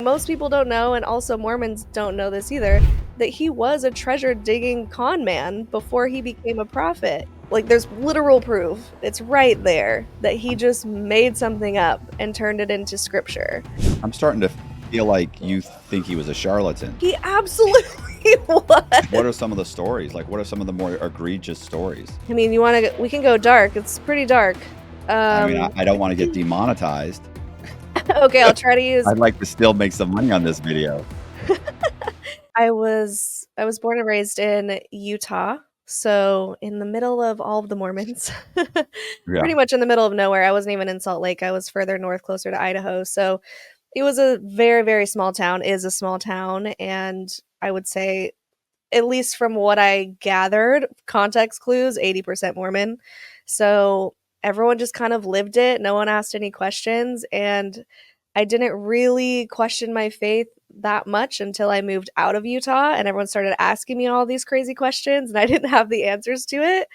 Most people don't know, and also Mormons don't know this either, that he was a treasure-digging con man before he became a prophet. Like, there's literal proof. It's right there that he just made something up and turned it into scripture. I'm starting to feel like you think he was a charlatan. He absolutely was. What are some of the stories? Like, what are some of the more egregious stories? I mean, we can go dark. It's pretty dark. I mean, I don't want to get demonetized. Okay, I'll try to use. I'd like to still make some money on this video. I was born and raised in Utah, so in the middle of all of the Mormons. Pretty Yeah. much in the middle of nowhere. I wasn't even in Salt Lake. I was further north, closer to Idaho. So it was a very, very small town, is a small town, and I would say, at least from what I gathered, context clues, 80% Mormon. So everyone just kind of lived it. No one asked any questions, and I didn't really question my faith that much until I moved out of Utah and everyone started asking me all these crazy questions and I didn't have the answers to it.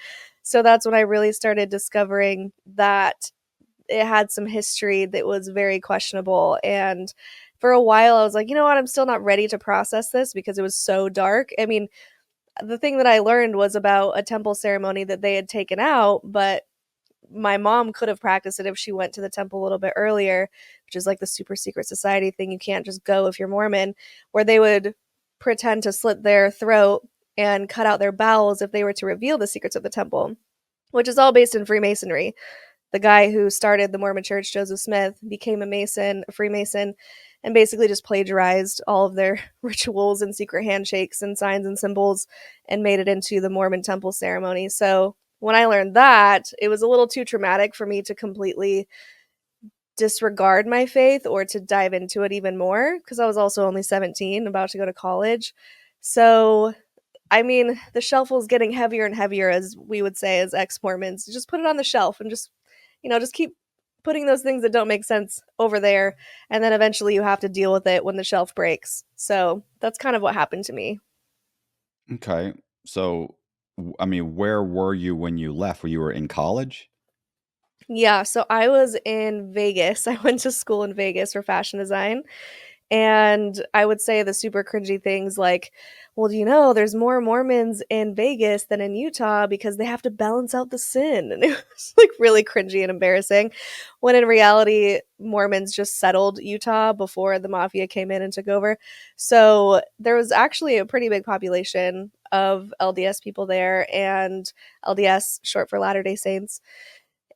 So that's when I really started discovering that it had some history that was very questionable. And for a while, I was like, you know what? I'm still not ready to process this because it was so dark. I mean, the thing that I learned was about a temple ceremony that they had taken out, but my mom could have practiced it if she went to the temple a little bit earlier, which is like the super secret society thing. You can't just go if you're Mormon, where they would pretend to slit their throat and cut out their bowels if they were to reveal the secrets of the temple, which is all based in Freemasonry. The guy who started the Mormon Church, Joseph Smith, became a Mason, a Freemason, and basically just plagiarized all of their rituals and secret handshakes and signs and symbols and made it into the Mormon temple ceremony. So when I learned that, it was a little too traumatic for me to completely disregard my faith or to dive into it even more because I was also only 17, about to go to college. So I mean, the shelf was getting heavier and heavier, as we would say as ex-Mormons. Just put it on the shelf and just keep putting those things that don't make sense over there. And then eventually you have to deal with it when the shelf breaks. So that's kind of what happened to me. Okay. So, I mean, where were you when you left? Were you in college? Yeah, so I was in Vegas. I went to school in Vegas for fashion design. And I would say the super cringy things like, well, do you know there's more Mormons in Vegas than in Utah because they have to balance out the sin? And it was like really cringy and embarrassing. When in reality, Mormons just settled Utah before the mafia came in and took over. So there was actually a pretty big population of LDS people there, and LDS, short for Latter day Saints.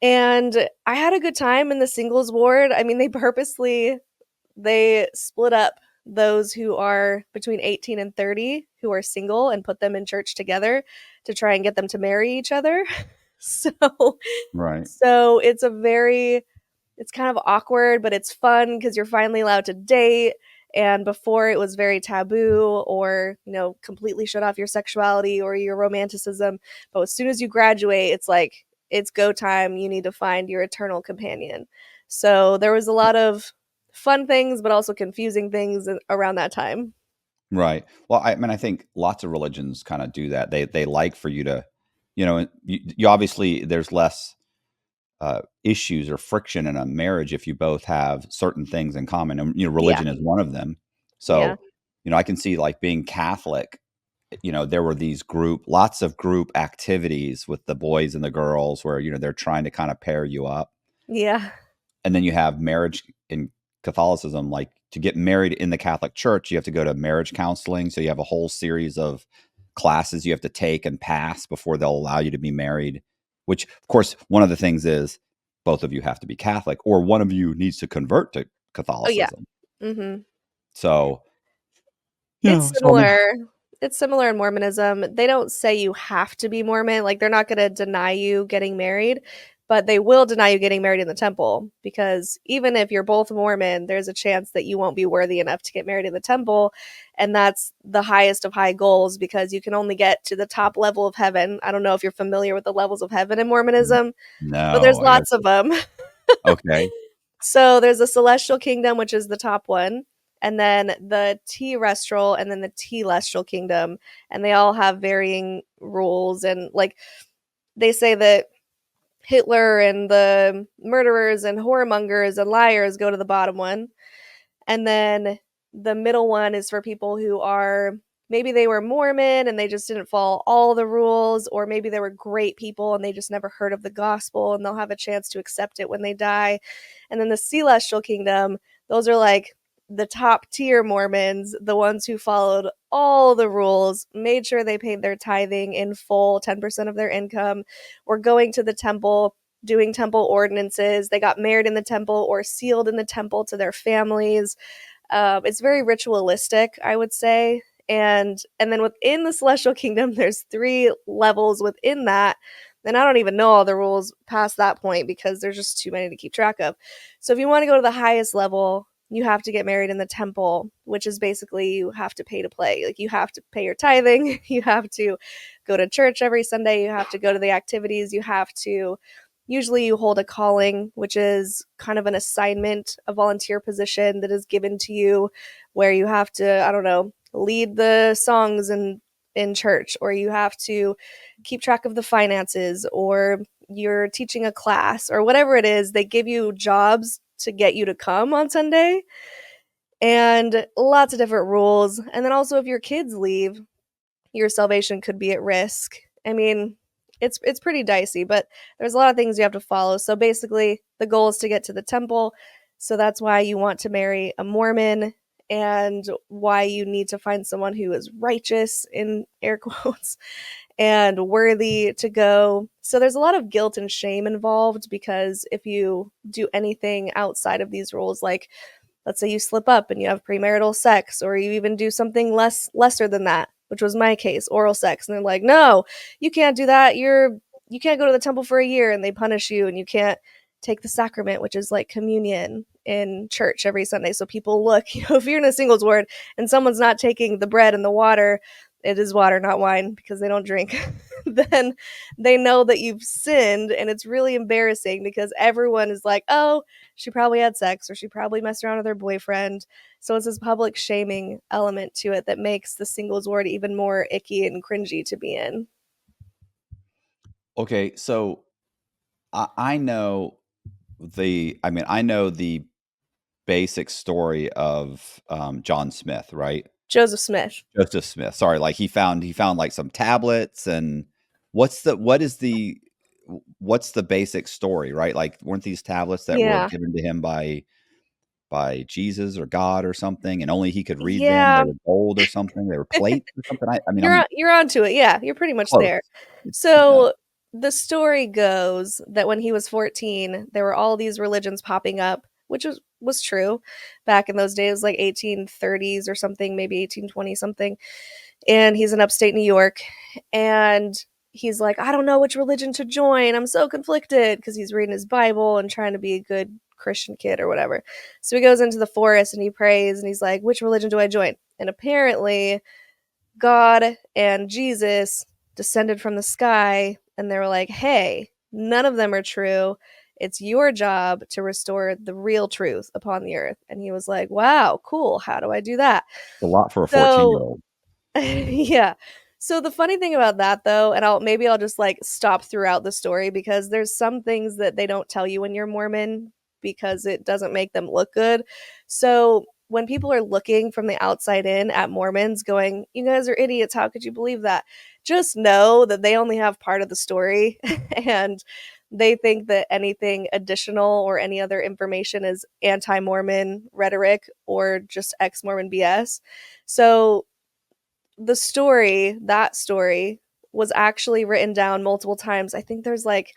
And I had a good time in the singles ward. I mean, they split up those who are between 18 and 30 who are single and put them in church together to try and get them to marry each other. So Right. so it's kind of awkward, but it's fun because you're finally allowed to date. And before it was very taboo or, completely shut off your sexuality or your romanticism. But as soon as you graduate, it's like, it's go time. You need to find your eternal companion. So there was a lot of fun things, but also confusing things around that time. Right. Well, I mean, I think lots of religions kind of do that. They like for you to, you obviously there's less issues or friction in a marriage if you both have certain things in common, and Yeah. religion is one of them. Yeah. So, I can see like being Catholic. There were lots of group activities with the boys and the girls where they're trying to kind of pair you up, Yeah. and then you have marriage in Catholicism. Like to get married in the Catholic Church, you have to go to marriage counseling. So you have a whole series of classes you have to take and pass before they'll allow you to be married. Which, of course, one of the things is both of you have to be Catholic, or one of you needs to convert to Oh, yeah. Catholicism. Mhm. So, It's so I mean, similar. It's similar in Mormonism. They don't say you have to be Mormon. Like, they're not going to deny you getting married, but they will deny you getting married in the temple because even if you're both Mormon, there's a chance that you won't be worthy enough to get married in the temple. And that's the highest of high goals because you can only get to the top level of heaven. I don't know if you're familiar with the levels of heaven in Mormonism, but there's no, I lots guess. of them. Okay. So there's a celestial kingdom, which is the top one, and then the terrestrial, and then the telestial kingdom, and they all have varying rules. And like they say that Hitler and the murderers and whoremongers and liars go to the bottom one, and then The middle one is for people who are maybe they were Mormon and they just didn't follow all the rules, or maybe they were great people and they just never heard of the gospel and they'll have a chance to accept it when they die. And then the celestial kingdom, those are like the top tier Mormons, the ones who followed all the rules, made sure they paid their tithing in full, 10% of their income, were going to the temple, doing temple ordinances. They got married in the temple or sealed in the temple to their families. It's very ritualistic, I would say. And then within the celestial kingdom, there's three levels within that. And I don't even know all the rules past that point because there's just too many to keep track of. So if you want to go to the highest level, you have to get married in the temple, which is basically you have to pay to play. Like you have to pay your tithing, you have to go to church every Sunday, you have to go to the activities, you have to usually you hold a calling, which is kind of an assignment, a volunteer position that is given to you where you have to, I don't know, lead the songs in church, or you have to keep track of the finances, or you're teaching a class, or whatever it is. They give you jobs to get you to come on Sunday, and lots of different rules. And then also, if your kids leave, your salvation could be at risk. I mean, it's pretty dicey, but there's a lot of things you have to follow. So basically, the goal is to get to the temple. So that's why you want to marry a Mormon, and why you need to find someone who is righteous in air quotes and worthy to go. So there's a lot of guilt and shame involved, because if you do anything outside of these rules, like let's say you slip up and you have premarital sex, or you even do something lesser than that, which was my case, oral sex, and they're like, no, you can't do that, you can't go to the temple for a year, and they punish you, and you can't take the sacrament, which is like communion in church every Sunday. So people look, if you're in a singles ward and someone's not taking the bread and the water, it is water, not wine, because they don't drink, then they know that you've sinned. And it's really embarrassing because everyone is like, oh, she probably had sex, or she probably messed around with her boyfriend. So it's this public shaming element to it that makes the singles ward even more icky and cringy to be in. Okay, so I know I know the basic story of John Smith, right? Joseph Smith. Joseph Smith. Sorry, like he found like some tablets, and what's the basic story, right? Like weren't these tablets that were Yeah. given to him by Jesus or God or something, and only he could read them? They Yeah. were gold or something. They were plates or something. I mean, You're I'm you're onto it. Yeah, you're pretty much close. there. It's no. So the story goes that when he was 14, there were all these religions popping up, which was true back in those days, like 1830s or something, maybe 1820 something. And he's in upstate New York, and he's like, I don't know which religion to join. I'm so conflicted, because he's reading his Bible and trying to be a good Christian kid or whatever. So he goes into the forest and he prays and he's like, which religion do I join? And apparently God and Jesus descended from the sky, and they were like, hey, none of them are true. It's your job to restore the real truth upon the earth. And he was like, wow, cool. How do I do that? A lot for a 14 year So, old. yeah. So the funny thing about that though, and I'll just like stop throughout the story, because there's some things that they don't tell you when you're Mormon because it doesn't make them look good. So when people are looking from the outside in at Mormons going, you guys are idiots, how could you believe that? Just know that they only have part of the story, and they think that anything additional or any other information is anti-Mormon rhetoric or just ex-Mormon BS. So that story was actually written down multiple times. I think there's like,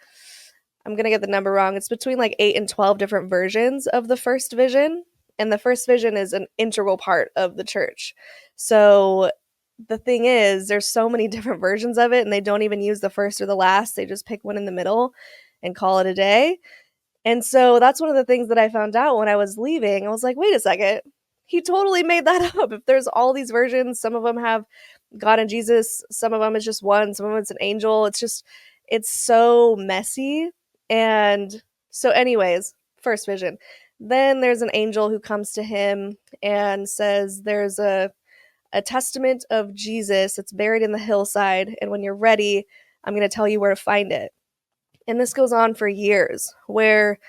I'm going to get the number wrong. It's between like 8 and 12 different versions of the first vision. And the first vision is an integral part of the church. So the thing is, there's so many different versions of it, and they don't even use the first or the last. They just pick one in the middle and call it a day. And so that's one of the things that I found out when I was leaving. I was like, wait a second. He totally made that up. If there's all these versions, some of them have God and Jesus, some of them is just one, some of them it's an angel. It's so messy. And so, anyways, first vision. Then there's an angel who comes to him and says, there's a testament of Jesus. It's buried in the hillside. And when you're ready, I'm going to tell you where to find it. And this goes on for years, where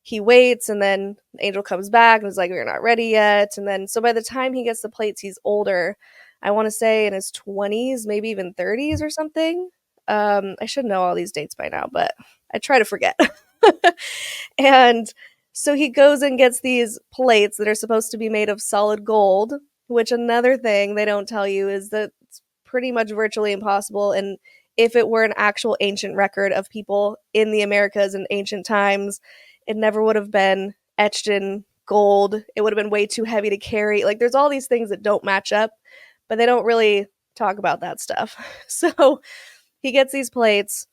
he waits, and then the angel comes back and is like, "You're not ready yet." And then, so by the time he gets the plates, he's older. I want to say in his 20s, maybe even 30s or something. I should know all these dates by now, but I try to forget. And so he goes and gets these plates that are supposed to be made of solid gold, which another thing they don't tell you is that it's pretty much virtually impossible. And if it were an actual ancient record of people in the Americas in ancient times, it never would have been etched in gold. It would have been way too heavy to carry. Like, there's all these things that don't match up, but they don't really talk about that stuff. So he gets these plates.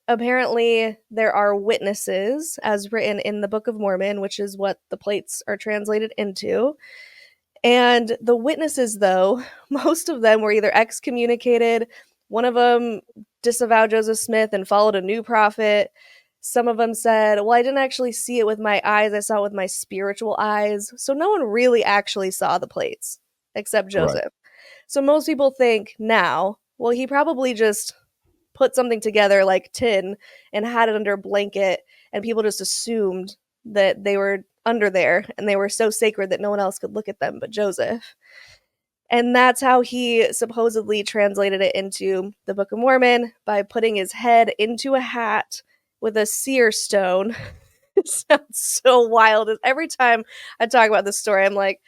Apparently, there are witnesses, as written in the Book of Mormon, which is what the plates are translated into. And the witnesses, though, most of them were either excommunicated, one of them disavowed Joseph Smith and followed a new prophet. Some of them said, "Well, I didn't actually see it with my eyes, I saw it with my spiritual eyes." So no one really actually saw the plates except Right. Joseph. So most people think now, well, he probably just put something together like tin and had it under a blanket, and people just assumed that they were under there and they were so sacred that no one else could look at them but Joseph. And that's how he supposedly translated it into the Book of Mormon, by putting his head into a hat with a seer stone. It sounds so wild. Every time I talk about this story, I'm like,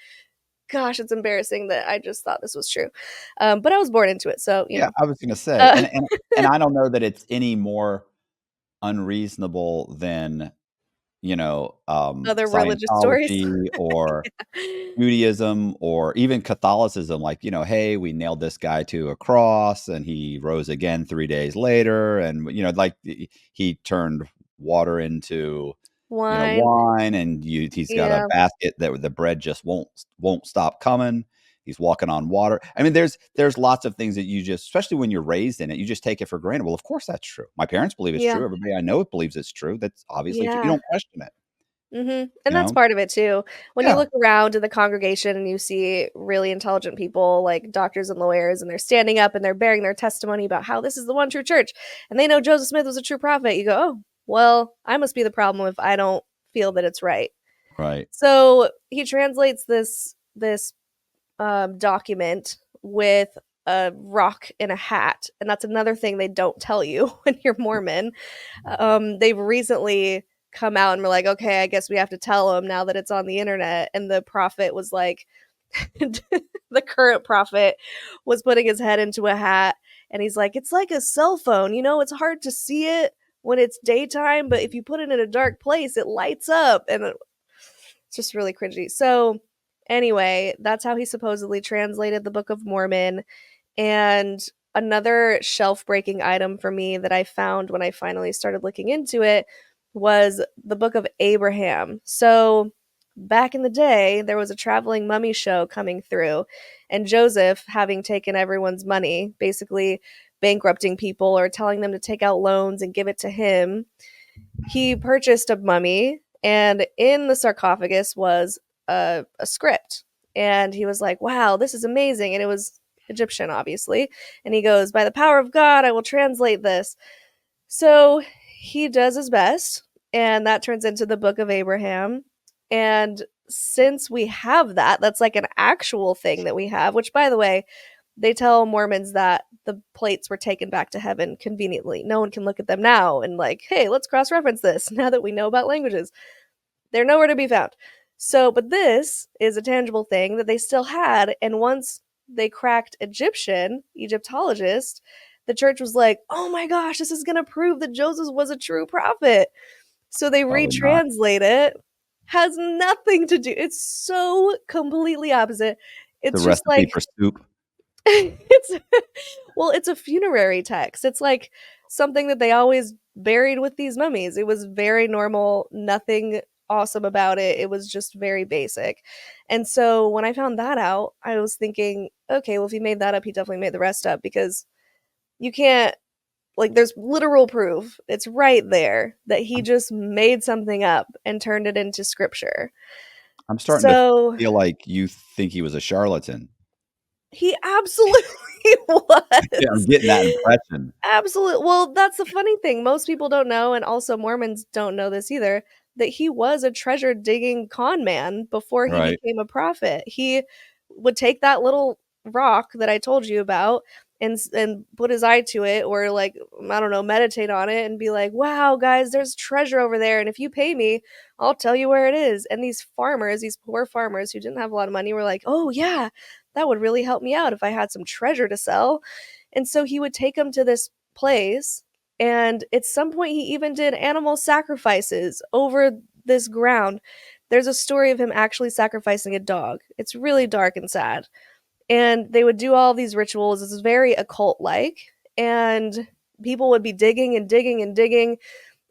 gosh, it's embarrassing that I just thought this was true. But I was born into it, so you Yeah, know. I was gonna say, Uh, and I don't know that it's any more unreasonable than, Other religious stories. Scientology or Judaism or even Catholicism, like, "Hey, we nailed this guy to a cross and he rose again 3 days later," and, like, he turned water into, Wine. wine, and he's got a Yeah. basket that the bread just won't stop coming. He's walking on water. I mean, there's lots of things that you just, especially when you're raised in it, you just take it for granted. Well, of course that's true. My parents believe it's Yeah. true. Everybody I know believes it's true. That's obviously true. You Yeah. don't question it, And you that's know? part of it too. When you Yeah, look around in the congregation and you see really intelligent people like doctors and lawyers, and they're standing up and they're bearing their testimony about how this is the one true church, and they know Joseph Smith was a true prophet, you go, "Oh, well, I must be the problem if I don't feel that it's right." right. So he translates this document with a rock in a hat, and that's another thing they don't tell you when you're Mormon. They've recently come out and were like, "Okay, I guess we have to tell them now that it's on the internet." And the prophet was like, the current prophet was putting his head into a hat, and he's like, "It's like a cell phone, it's hard to see it when it's daytime, but if you put it in a dark place, it lights up." And it's just really cringy. So, anyway, that's how he supposedly translated the Book of Mormon. And another shelf breaking item for me that I found when I finally started looking into it was the Book of Abraham. So, back in the day, there was a traveling mummy show coming through, and Joseph, having taken everyone's money, basically bankrupting people or telling them to take out loans and give it to him, he purchased a mummy, and in the sarcophagus was a script. And he was like, "Wow, this is amazing." And it was Egyptian, obviously. And he goes, "By the power of God, I will translate this." So he does his best, and that turns into the Book of Abraham. And since we have that, that's like an actual thing that we have, which, by the way, they tell Mormons that the plates were taken back to heaven conveniently. No one can look at them now and, like, "Hey, let's cross reference this now that we know about languages." They're nowhere to be found. So, but this is a tangible thing that they still had. And once they cracked Egyptologist, the church was like, "Oh my gosh, this is going to prove that Joseph was a true prophet." So they Probably not. retranslate it. Has nothing to do. It's so completely opposite. The It's just recipe like for soup. it's well, it's a funerary text. It's like something that they always buried with these mummies. It was very normal, nothing awesome about it. It was just very basic. And so when I found that out, I was thinking, okay, well, if he made that up, he definitely made the rest up, because you can't, like, there's literal proof. It's right there that he I'm just made something up and turned it into scripture. I'm starting to So feel like you think he was a charlatan. he absolutely Yeah, I'm was. getting that impression. Absolutely. Well, that's the funny thing. Most people don't know, and also Mormons don't know this either. that he was a treasure digging con man before he Right. became a prophet. He would take that little rock that I told you about and put his eye to it, or like, I don't know, meditate on it and be like, "Wow, guys, there's treasure over there, and if you pay me, I'll tell you where it is." And these farmers, these poor farmers who didn't have a lot of money, were like, "Oh yeah, that would really help me out if I had some treasure to sell." And so he would take them to this place, and at some point he even did animal sacrifices over this ground. There's a story of him actually sacrificing a dog. It's really dark and sad. And they would do all these rituals. It's very occult like. And people would be digging and digging and digging.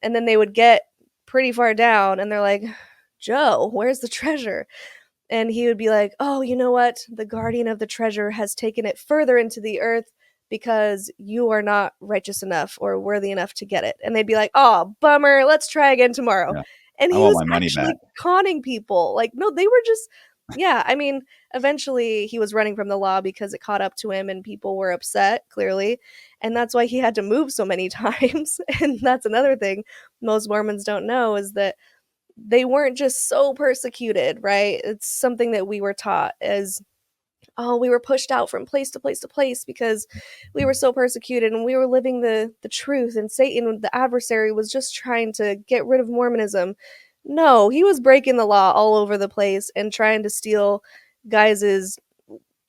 And then they would get pretty far down and they're like, "Joe, where's the treasure?" And he would be like, "Oh, you know what? The guardian of the treasure has taken it further into the earth because you are not righteous enough or worthy enough to get it." And they'd be like, "Oh, bummer. Let's try again tomorrow." Yeah. And I he want was my money back. actually conning people. Like, no, they were just, yeah. I mean, eventually he was running from the law because it caught up to him and people were upset, clearly. And that's why he had to move so many times. And that's another thing most Mormons don't know is that they weren't just so persecuted, right? It's something that we were taught as, oh, we were pushed out from place to place to place because we were so persecuted and we were living the truth, and Satan, the adversary, was just trying to get rid of Mormonism. No, he was breaking the law all over the place and trying to steal guys's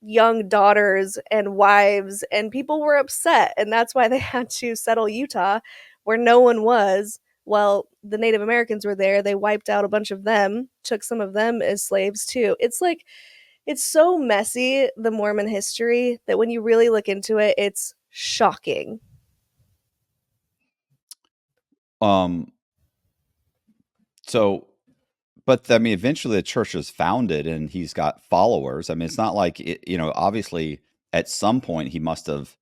young daughters and wives, and people were upset, and that's why they had to settle Utah where no one was. Well, the Native Americans were there. They wiped out a bunch of them, took some of them as slaves too. It's like, it's so messy, the Mormon history, that when you really look into it, it's shocking. Um, so, but I mean, eventually the church is founded and he's got followers. I mean, it's not like it, obviously at some point he must have,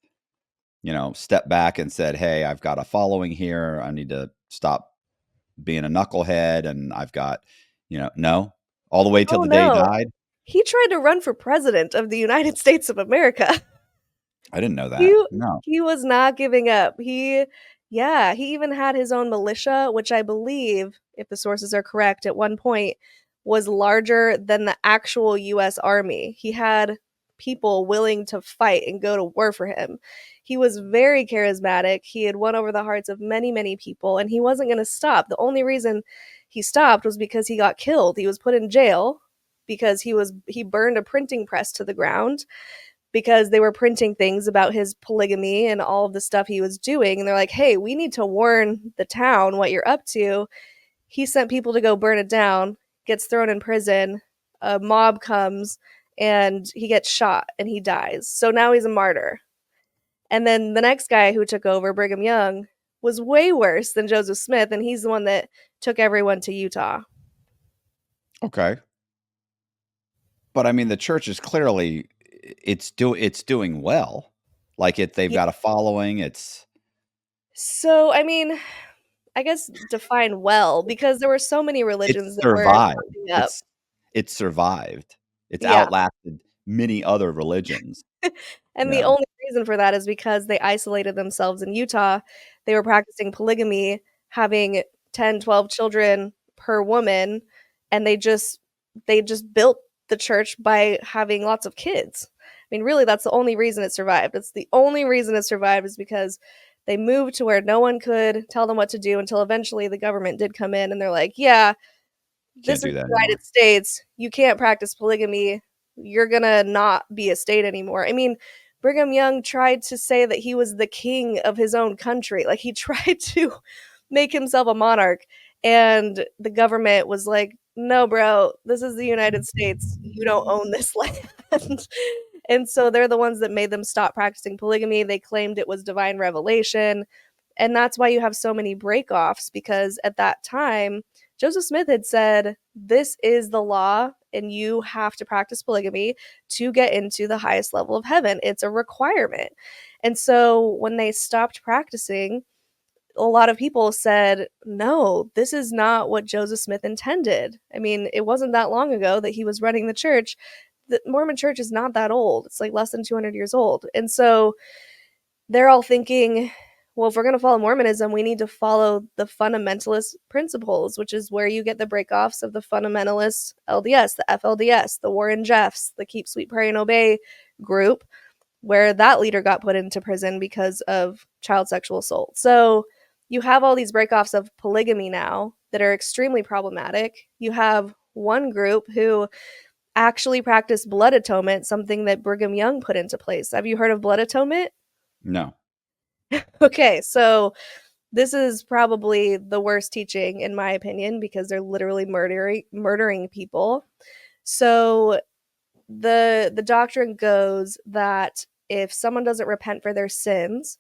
stepped back and said, "Hey, I've got a following here. I need to stop being a knucklehead." And I've got, no, all the way till Oh the day he no. died. He tried to run for president of the United States of America. I didn't know He that. No. he was not giving up. Yeah, he even had his own militia, which I believe, if the sources are correct, at one point was larger than the actual US Army. He had people willing to fight and go to war for him. He was very charismatic. He had won over the hearts of many, many people, and he wasn't going to stop. The only reason he stopped was because he got killed. He was put in jail because he burned a printing press to the ground because they were printing things about his polygamy and all of the stuff he was doing. And they're like, "Hey, we need to warn the town what you're up to." He sent people to go burn it down, gets thrown in prison. A mob comes and he gets shot and he dies. So now he's a martyr. And then the next guy who took over, Brigham Young, was way worse than Joseph Smith. And he's the one that took everyone to Utah. Okay. But I mean, the church is clearly it's doing well. Like they've Yeah. got a following. So, I mean, I guess define well, because there were so many religions It's that were survived. popping up. It's survived. It's Yeah. outlasted many other religions. And You the know. only reason for that is because they isolated themselves in Utah. They were practicing polygamy, having 10, 12 children per woman, and they just built the church by having lots of kids. I mean, really, that's the only reason it survived. It's the only reason it survived is because they moved to where no one could tell them what to do until eventually the government did come in and they're like, "Yeah, this Can't is the do that United anymore. States. You can't practice polygamy. You're gonna not be a state anymore." I mean, Brigham Young tried to say that he was the king of his own country. Like, he tried to make himself a monarch, and the government was like, "No, bro, this is the United States. You don't own this land." And so they're the ones that made them stop practicing polygamy. They claimed it was divine revelation. And that's why you have so many breakoffs, because at that time, Joseph Smith had said, "This is the law, and you have to practice polygamy to get into the highest level of heaven. It's a requirement." And so when they stopped practicing, a lot of people said, "No, this is not what Joseph Smith intended." I mean, it wasn't that long ago that he was running the church. The Mormon church is not that old, it's like less than 200 years old. And so they're all thinking, well, if we're going to follow Mormonism, we need to follow the fundamentalist principles, which is where you get the breakoffs of the fundamentalist LDS, the FLDS, the Warren Jeffs, the Keep Sweet Pray and Obey group, where that leader got put into prison because of child sexual assault. So you have all these breakoffs of polygamy now that are extremely problematic. You have one group who actually practiced blood atonement, something that Brigham Young put into place. Have you heard of blood atonement? No. Okay, so this is probably the worst teaching in my opinion because they're literally murdering people. So the doctrine goes that if someone doesn't repent for their sins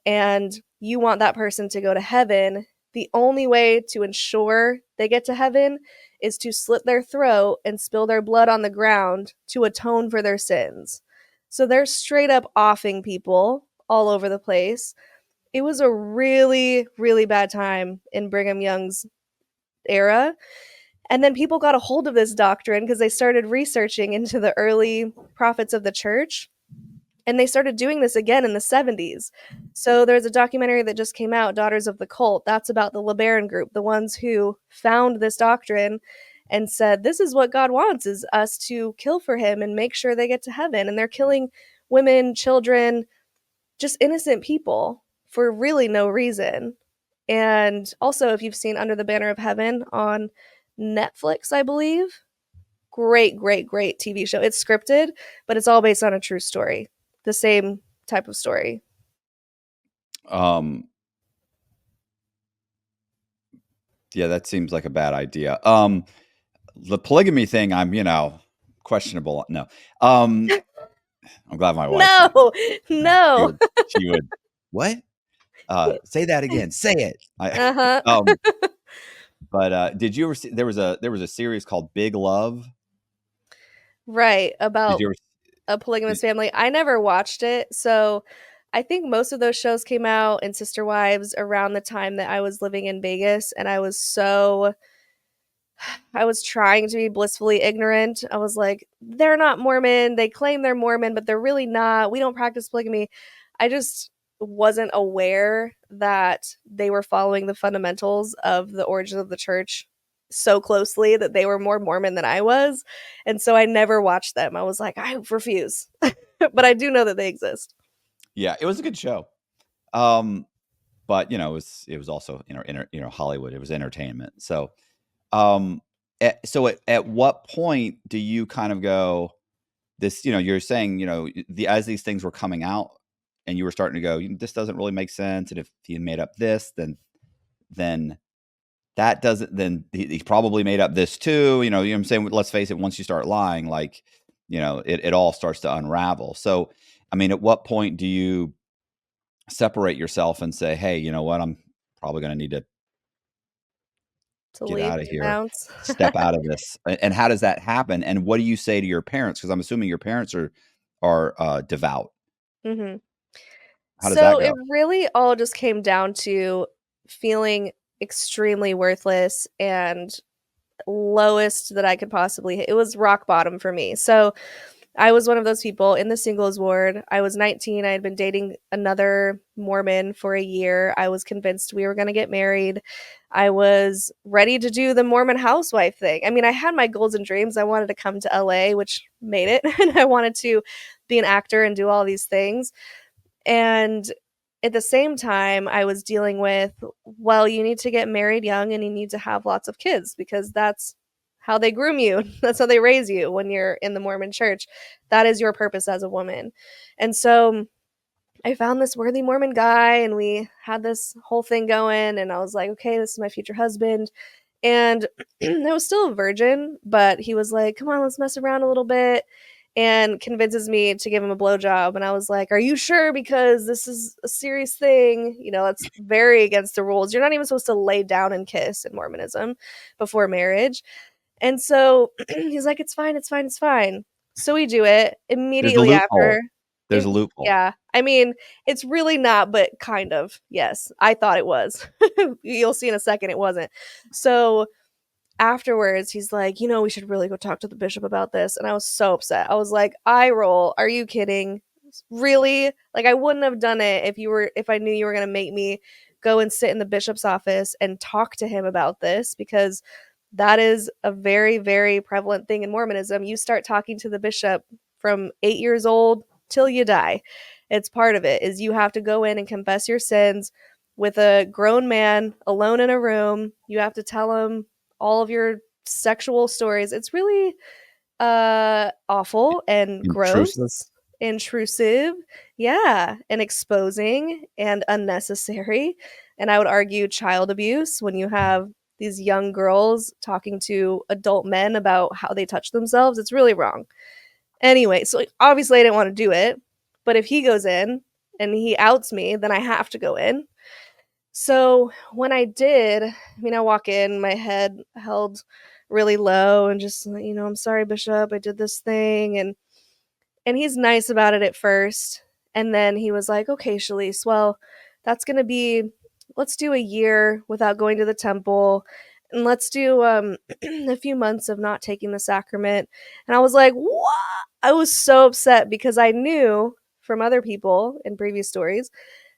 and you want that person to go to heaven, the only way to ensure they get to heaven is to slit their throat and spill their blood on the ground to atone for their sins. So they're straight up offing people all over the place. It was a really, really bad time in Brigham Young's era. And then people got a hold of this doctrine because they started researching into the early prophets of the church. And they started doing this again in the 70s. So there's a documentary that just came out, Daughters of the Cult. That's about the LeBaron group, the ones who found this doctrine and said, this is what God wants, is us to kill for him and make sure they get to heaven. And they're killing women, children, just innocent people for really no reason. And also, if you've seen Under the Banner of Heaven on Netflix, I believe, great, great, great TV show. It's scripted, but it's all based on a true story. The same type of story. Um, yeah, that seems like a bad idea. The polygamy thing, I'm, questionable. No. I'm glad my wife, No, she no. would, she would, what? Say that again. Say it. Uh huh. But did you ever see, there was a series called Big Love? Right. Did About you ever, a polygamous family. I never watched it. So I think most of those shows came out in Sister Wives around the time that I was living in Vegas. And I was trying to be blissfully ignorant. I was like, they're not Mormon. They claim they're Mormon, but they're really not. We don't practice polygamy. I just wasn't aware that they were following the fundamentals of the origin of the church so closely that they were more Mormon than I was. And so I never watched them. I was like, I refuse. But I do know that they exist. yeah, it was a good show. Um, but it was also, Hollywood, it was entertainment. So, at what point do you kind of go, this, you're saying, as these things were coming out and you were starting to go, this doesn't really make sense. And if he made up this, then that doesn't, then he probably made up this too. You know what I'm saying? Let's face it, once you start lying, like, it all starts to unravel. So, I mean, at what point do you separate yourself and say, hey, you know what? I'm probably going to need to To get leave, out of to here, bounce. step out of this. And how does that happen? And what do you say to your parents? Because I'm assuming your parents are devout. Hmm. How does that So it go? really all just came down to feeling extremely worthless and lowest that I could possibly hit. It was rock bottom for me. So I was one of those people in the singles ward. I was 19. I had been dating another Mormon for a year. I was convinced we were going to get married. I was ready to do the Mormon housewife thing. I mean, I had my goals and dreams. I wanted to come to LA, which made it. And I wanted to be an actor and do all these things. And at the same time, I was dealing with, well, you need to get married young and you need to have lots of kids because that's how they groom you. That's how they raise you when you're in the Mormon church. That is your purpose as a woman. And so I found this worthy Mormon guy and we had this whole thing going. And I was like, okay, this is my future husband. And I was still a virgin, but he was like, come on, let's mess around a little bit and convinces me to give him a blowjob. And I was like, are you sure? Because this is a serious thing. You know, that's very against the rules. You're not even supposed to lay down and kiss in Mormonism before marriage. And so he's like, it's fine, it's fine, it's fine. So we do it There's a immediately loophole. after. There's a loophole. Yeah. I mean, it's really not, but kind of. Yes. I thought it was. You'll see in a second it wasn't. So afterwards, he's like, we should really go talk to the bishop about this. And I was so upset. I was like, I roll. Are you kidding? really? Like, I wouldn't have done it if I knew you were going to make me go and sit in the bishop's office and talk to him about this, because that is a very, very prevalent thing in Mormonism. You start talking to the bishop from 8 years old till you die. It's part of it, is you have to go in and confess your sins with a grown man alone in a room. You have to tell him all of your sexual stories. It's really awful and Intrusive. gross, intrusive, yeah, and exposing and unnecessary. And I would argue child abuse when you have these young girls talking to adult men about how they touch themselves. It's really wrong. Anyway, so obviously I didn't want to do it, but if he goes in and he outs me, then I have to go in. So when I did, I mean, I walk in, my head held really low, and just, I'm sorry, Bishop, I did this thing. And he's nice about it at first. And then he was like, okay, Shelise, well, that's going to be, let's do a year without going to the temple. And let's do a few months of not taking the sacrament. And I was like, what? I was so upset because I knew from other people in previous stories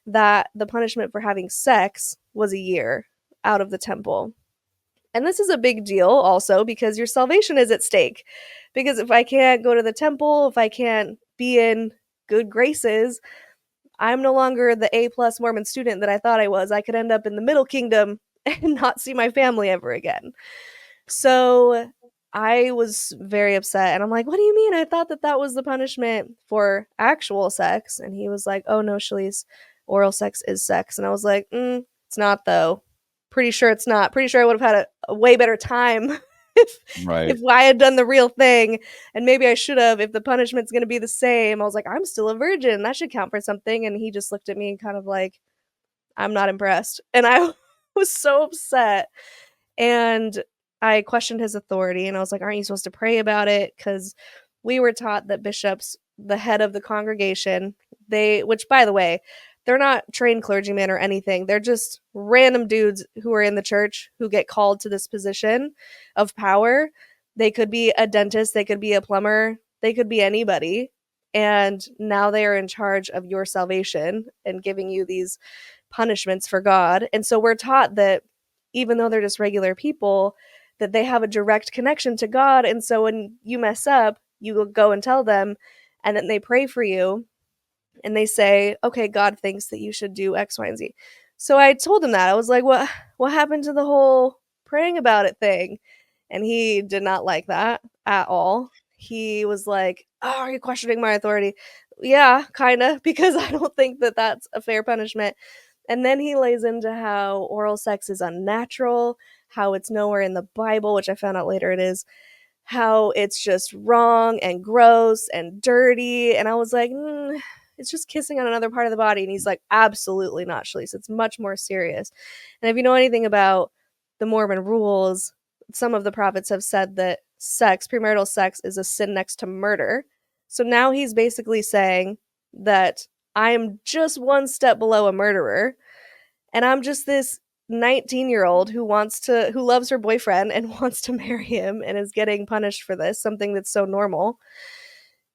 that the punishment for having sex was a year out of the temple. And this is a big deal also because your salvation is at stake. Because if I can't go to the temple, if I can't be in good graces, I'm no longer the A plus Mormon student that I thought I was. I could end up in the Middle Kingdom and not see my family ever again. So I was very upset. And I'm like, what do you mean? I thought that that was the punishment for actual sex. And he was like, oh no, Shalise, oral sex is sex. And I was like, it's not though. Pretty sure it's not. Pretty sure I would have had a way better time if Right. I had done the real thing. And maybe I should have if the punishment's going to be the same. I was like, I'm still a virgin. That should count for something. And he just looked at me and kind of like, I'm not impressed. And I was so upset. And I questioned his authority and I was like, aren't you supposed to pray about it? Because we were taught that bishops, the head of the congregation, which by the way, they're not trained clergymen or anything. They're just random dudes who are in the church who get called to this position of power. They could be a dentist, they could be a plumber, they could be anybody. And now they are in charge of your salvation and giving you these punishments for God. And so we're taught that even though they're just regular people, that they have a direct connection to God. And so when you mess up, you will go and tell them, and then they pray for you and they say, okay, God thinks that you should do X, Y, and Z. So I told him that. I was like, what happened to the whole praying about it thing? And he did not like that at all. He was like, oh, are you questioning my authority? Yeah, kind of, because I don't think that that's a fair punishment. And then he lays into how oral sex is unnatural, how it's nowhere in the Bible, which I found out later it is, how it's just wrong and gross and dirty. And I was like, it's just kissing on another part of the body. And he's like, absolutely not, Shalise. It's much more serious. And if you know anything about the Mormon rules, some of the prophets have said that premarital sex, is a sin next to murder. So now he's basically saying that I am just one step below a murderer, and I'm just this 19-year-old who loves her boyfriend and wants to marry him and is getting punished for this, something that's so normal.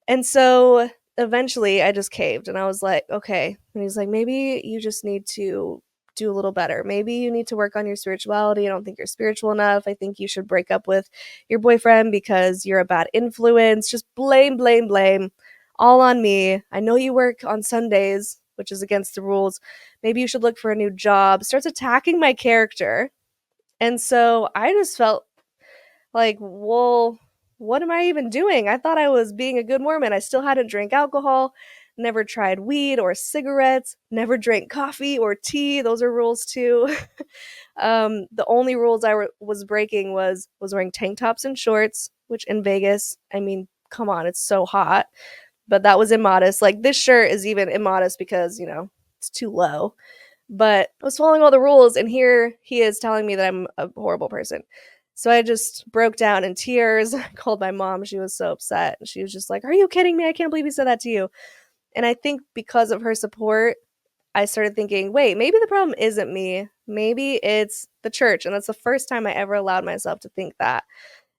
And so eventually I just caved and I was like, okay. And he's like, maybe you just need to do a little better. Maybe you need to work on your spirituality. I don't think you're spiritual enough. I think you should break up with your boyfriend because you're a bad influence. Just blame, blame, blame. All on me. I know you work on Sundays, which is against the rules. Maybe you should look for a new job. Starts attacking my character. And so I just felt like, well, what am I even doing? I thought I was being a good Mormon. I still hadn't drank alcohol, never tried weed or cigarettes, never drank coffee or tea. Those are rules too. The only rules I was breaking was wearing tank tops and shorts, which in Vegas, I mean, come on, it's so hot. But that was immodest. Like this shirt is even immodest because, it's too low. But I was following all the rules, and here he is telling me that I'm a horrible person. So I just broke down in tears. I called my mom. She was so upset. She was just like, are you kidding me? I can't believe he said that to you. And I think because of her support, I started thinking, wait, maybe the problem isn't me. Maybe it's the church. And that's the first time I ever allowed myself to think that.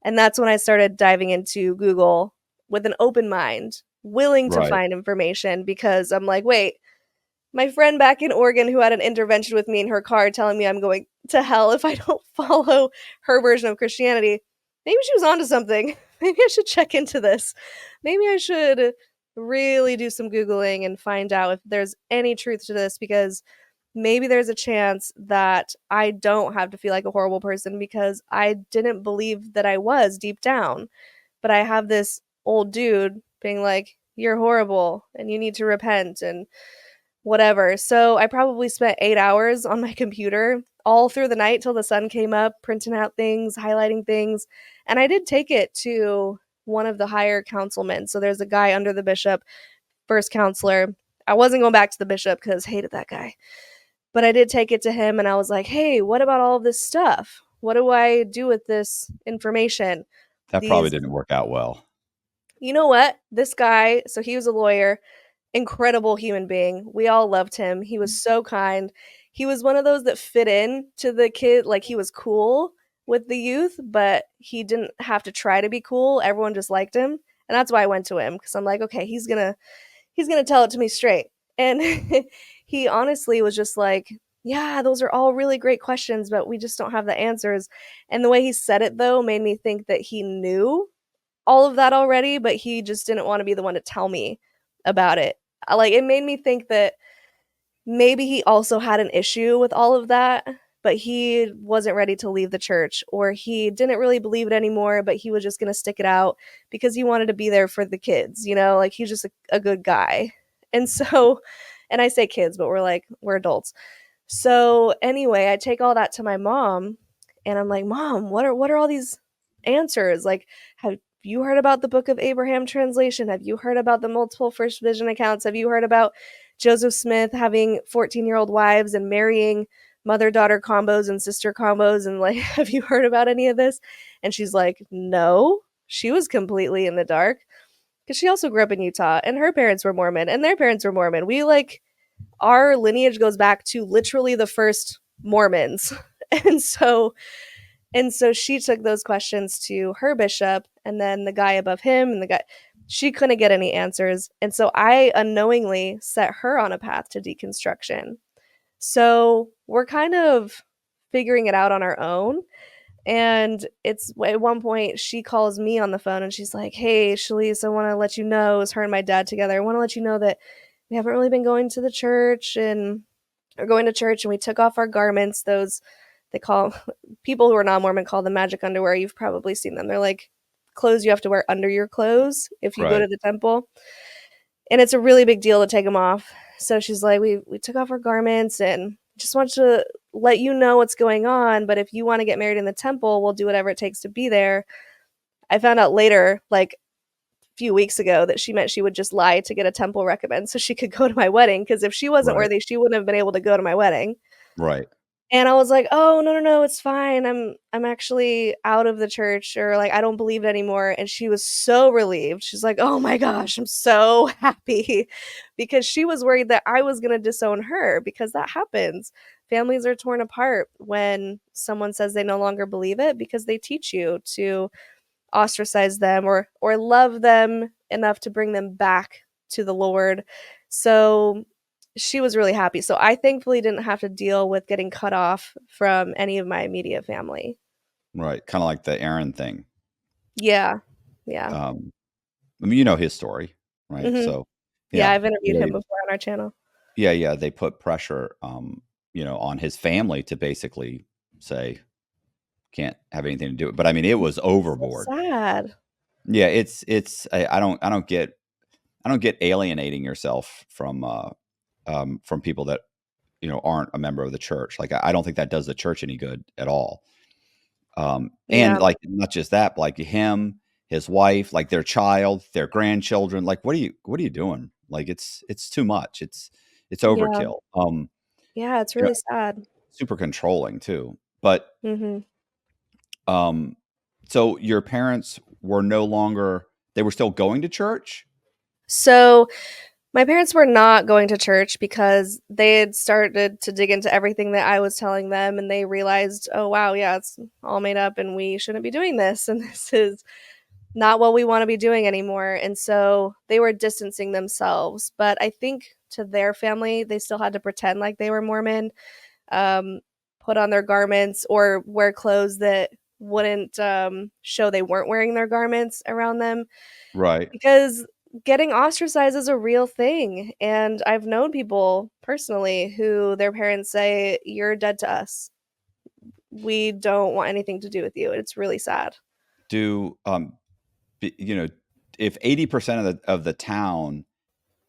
And that's when I started diving into Google with an open mind willing to Right. find information because I'm like, wait, my friend back in Oregon who had an intervention with me in her car telling me I'm going to hell if I don't follow her version of Christianity. Maybe she was onto something. Maybe I should check into this. Maybe I should really do some Googling and find out if there's any truth to this because maybe there's a chance that I don't have to feel like a horrible person because I didn't believe that I was deep down. But I have this old dude being like, you're horrible and you need to repent and whatever. So I probably spent 8 hours on my computer all through the night till the sun came up, printing out things, highlighting things. And I did take it to one of the higher councilmen. So there's a guy under the bishop, first counselor. I wasn't going back to the bishop because hated that guy. But I did take it to him and I was like, hey, what about all of this stuff? What do I do with this information? That probably These, didn't work out well. you know what? This guy, so he was a lawyer, incredible human being. We all loved him. He was so kind. He was one of those that fit in to the kid, like he was cool with the youth, but he didn't have to try to be cool. Everyone just liked him. And that's why I went to him because I'm like, okay, he's gonna tell it to me straight. And he honestly was just like, yeah, those are all really great questions, but we just don't have the answers. And the way he said it though made me think that he knew all of that already, but he just didn't want to be the one to tell me about it. Like it made me think that maybe he also had an issue with all of that, but he wasn't ready to leave the church or he didn't really believe it anymore, but he was just going to stick it out because he wanted to be there for the kids, like he's just a good guy. And so, and I say kids, but we're adults. So anyway, I take all that to my mom and I'm like, "Mom, what are all these answers? Like, have you heard about the Book of Abraham translation? Have you heard about the multiple first vision accounts? Have you heard about Joseph Smith having 14-year-old wives and marrying mother-daughter combos and sister combos and like have you heard about any of this?" And she's like, "No." She was completely in the dark because she also grew up in Utah and her parents were Mormon and their parents were Mormon. We like our lineage goes back to literally the first Mormons. And so she took those questions to her bishop and then the guy above him and the guy she couldn't get any answers. And so I unknowingly set her on a path to deconstruction. So we're kind of figuring it out on our own. And it's at one point she calls me on the phone and she's like, "Hey, Shelise, I want to let you know, it's her and my dad together. I want to let you know that we haven't really been going to the church and or going to church and we took off our garments, those they call people who are non-Mormon call them magic underwear. You've probably seen them. They're like clothes you have to wear under your clothes if you go to Right. the temple. And it's a really big deal to take them off." So she's like, we took off our garments and just want to let you know what's going on. But if you want to get married in the temple, we'll do whatever it takes to be there. I found out later, like a few weeks ago, that she meant she would just lie to get a temple recommend so she could go to my wedding. Because if she wasn't Right. worthy, she wouldn't have been able to go to my wedding. Right. And I was like, "Oh, no, no, no, it's fine. I'm actually out of the church or like I don't believe it anymore." And she was so relieved. She's like, "Oh my gosh, I'm so happy." Because she was worried that I was going to disown her because that happens. Families are torn apart when someone says they no longer believe it because they teach you to ostracize them or love them enough to bring them back to the Lord. So she was really happy. So I thankfully didn't have to deal with getting cut off from any of my immediate family. Right. Kind of like the Aaron thing. Yeah. Yeah. Um, I mean, you know his story, right? Mhm. So, Yeah, yeah, I've interviewed him before on our channel. yeah, they put pressure, on his family to basically say can't have anything to do with. But I mean, it was So overboard. sad. Yeah, it's I don't get alienating yourself from people that aren't a member of the church. Like I don't think that does the church any good at all. And Yeah. like not just that, but like him, his wife, like their child, their grandchildren. Like what are you doing? Like it's too much. It's Yeah. overkill. Yeah, it's You know, really sad. super controlling too. But Mhm. um, so your parents were no longer. They were still going to church. So my parents were not going to church because they had started to dig into everything that I was telling them and they realized, "Oh wow, yeah, it's all made up and we shouldn't be doing this." And this is not what we want to be doing anymore. And so they were distancing themselves. But I think to their family, they still had to pretend like they were Mormon, um, put on their garments or wear clothes that wouldn't show they weren't wearing their garments around them, Right. because getting ostracized is a real thing. And I've known people personally who their parents say, "You're dead to us. We don't want anything to do with you." It's really sad. Do you know, if 80% of the town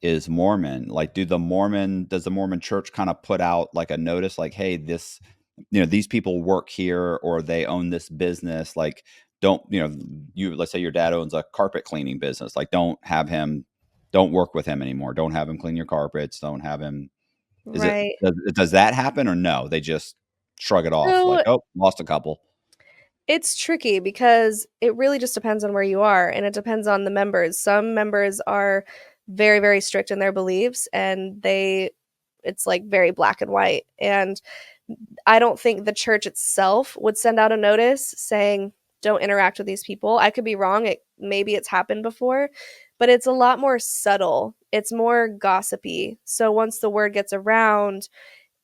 is Mormon, like does the Mormon church kind of put out like a notice like, hey, this, these people work here or they own this business, like don't, let's say your dad owns a carpet cleaning business, like don't work with him anymore. Don't have him clean your carpets. Don't have him. Right. Does that happen or no? They just shrug it off like, So oh, lost a couple. it's tricky because it really just depends on where you are and it depends on the members. Some members are very, very strict in their beliefs and it's like very black and white. And I don't think the church itself would send out a notice saying, don't interact with these people. I could be wrong. Maybe it's happened before, but it's a lot more subtle. It's more gossipy. So once the word gets around,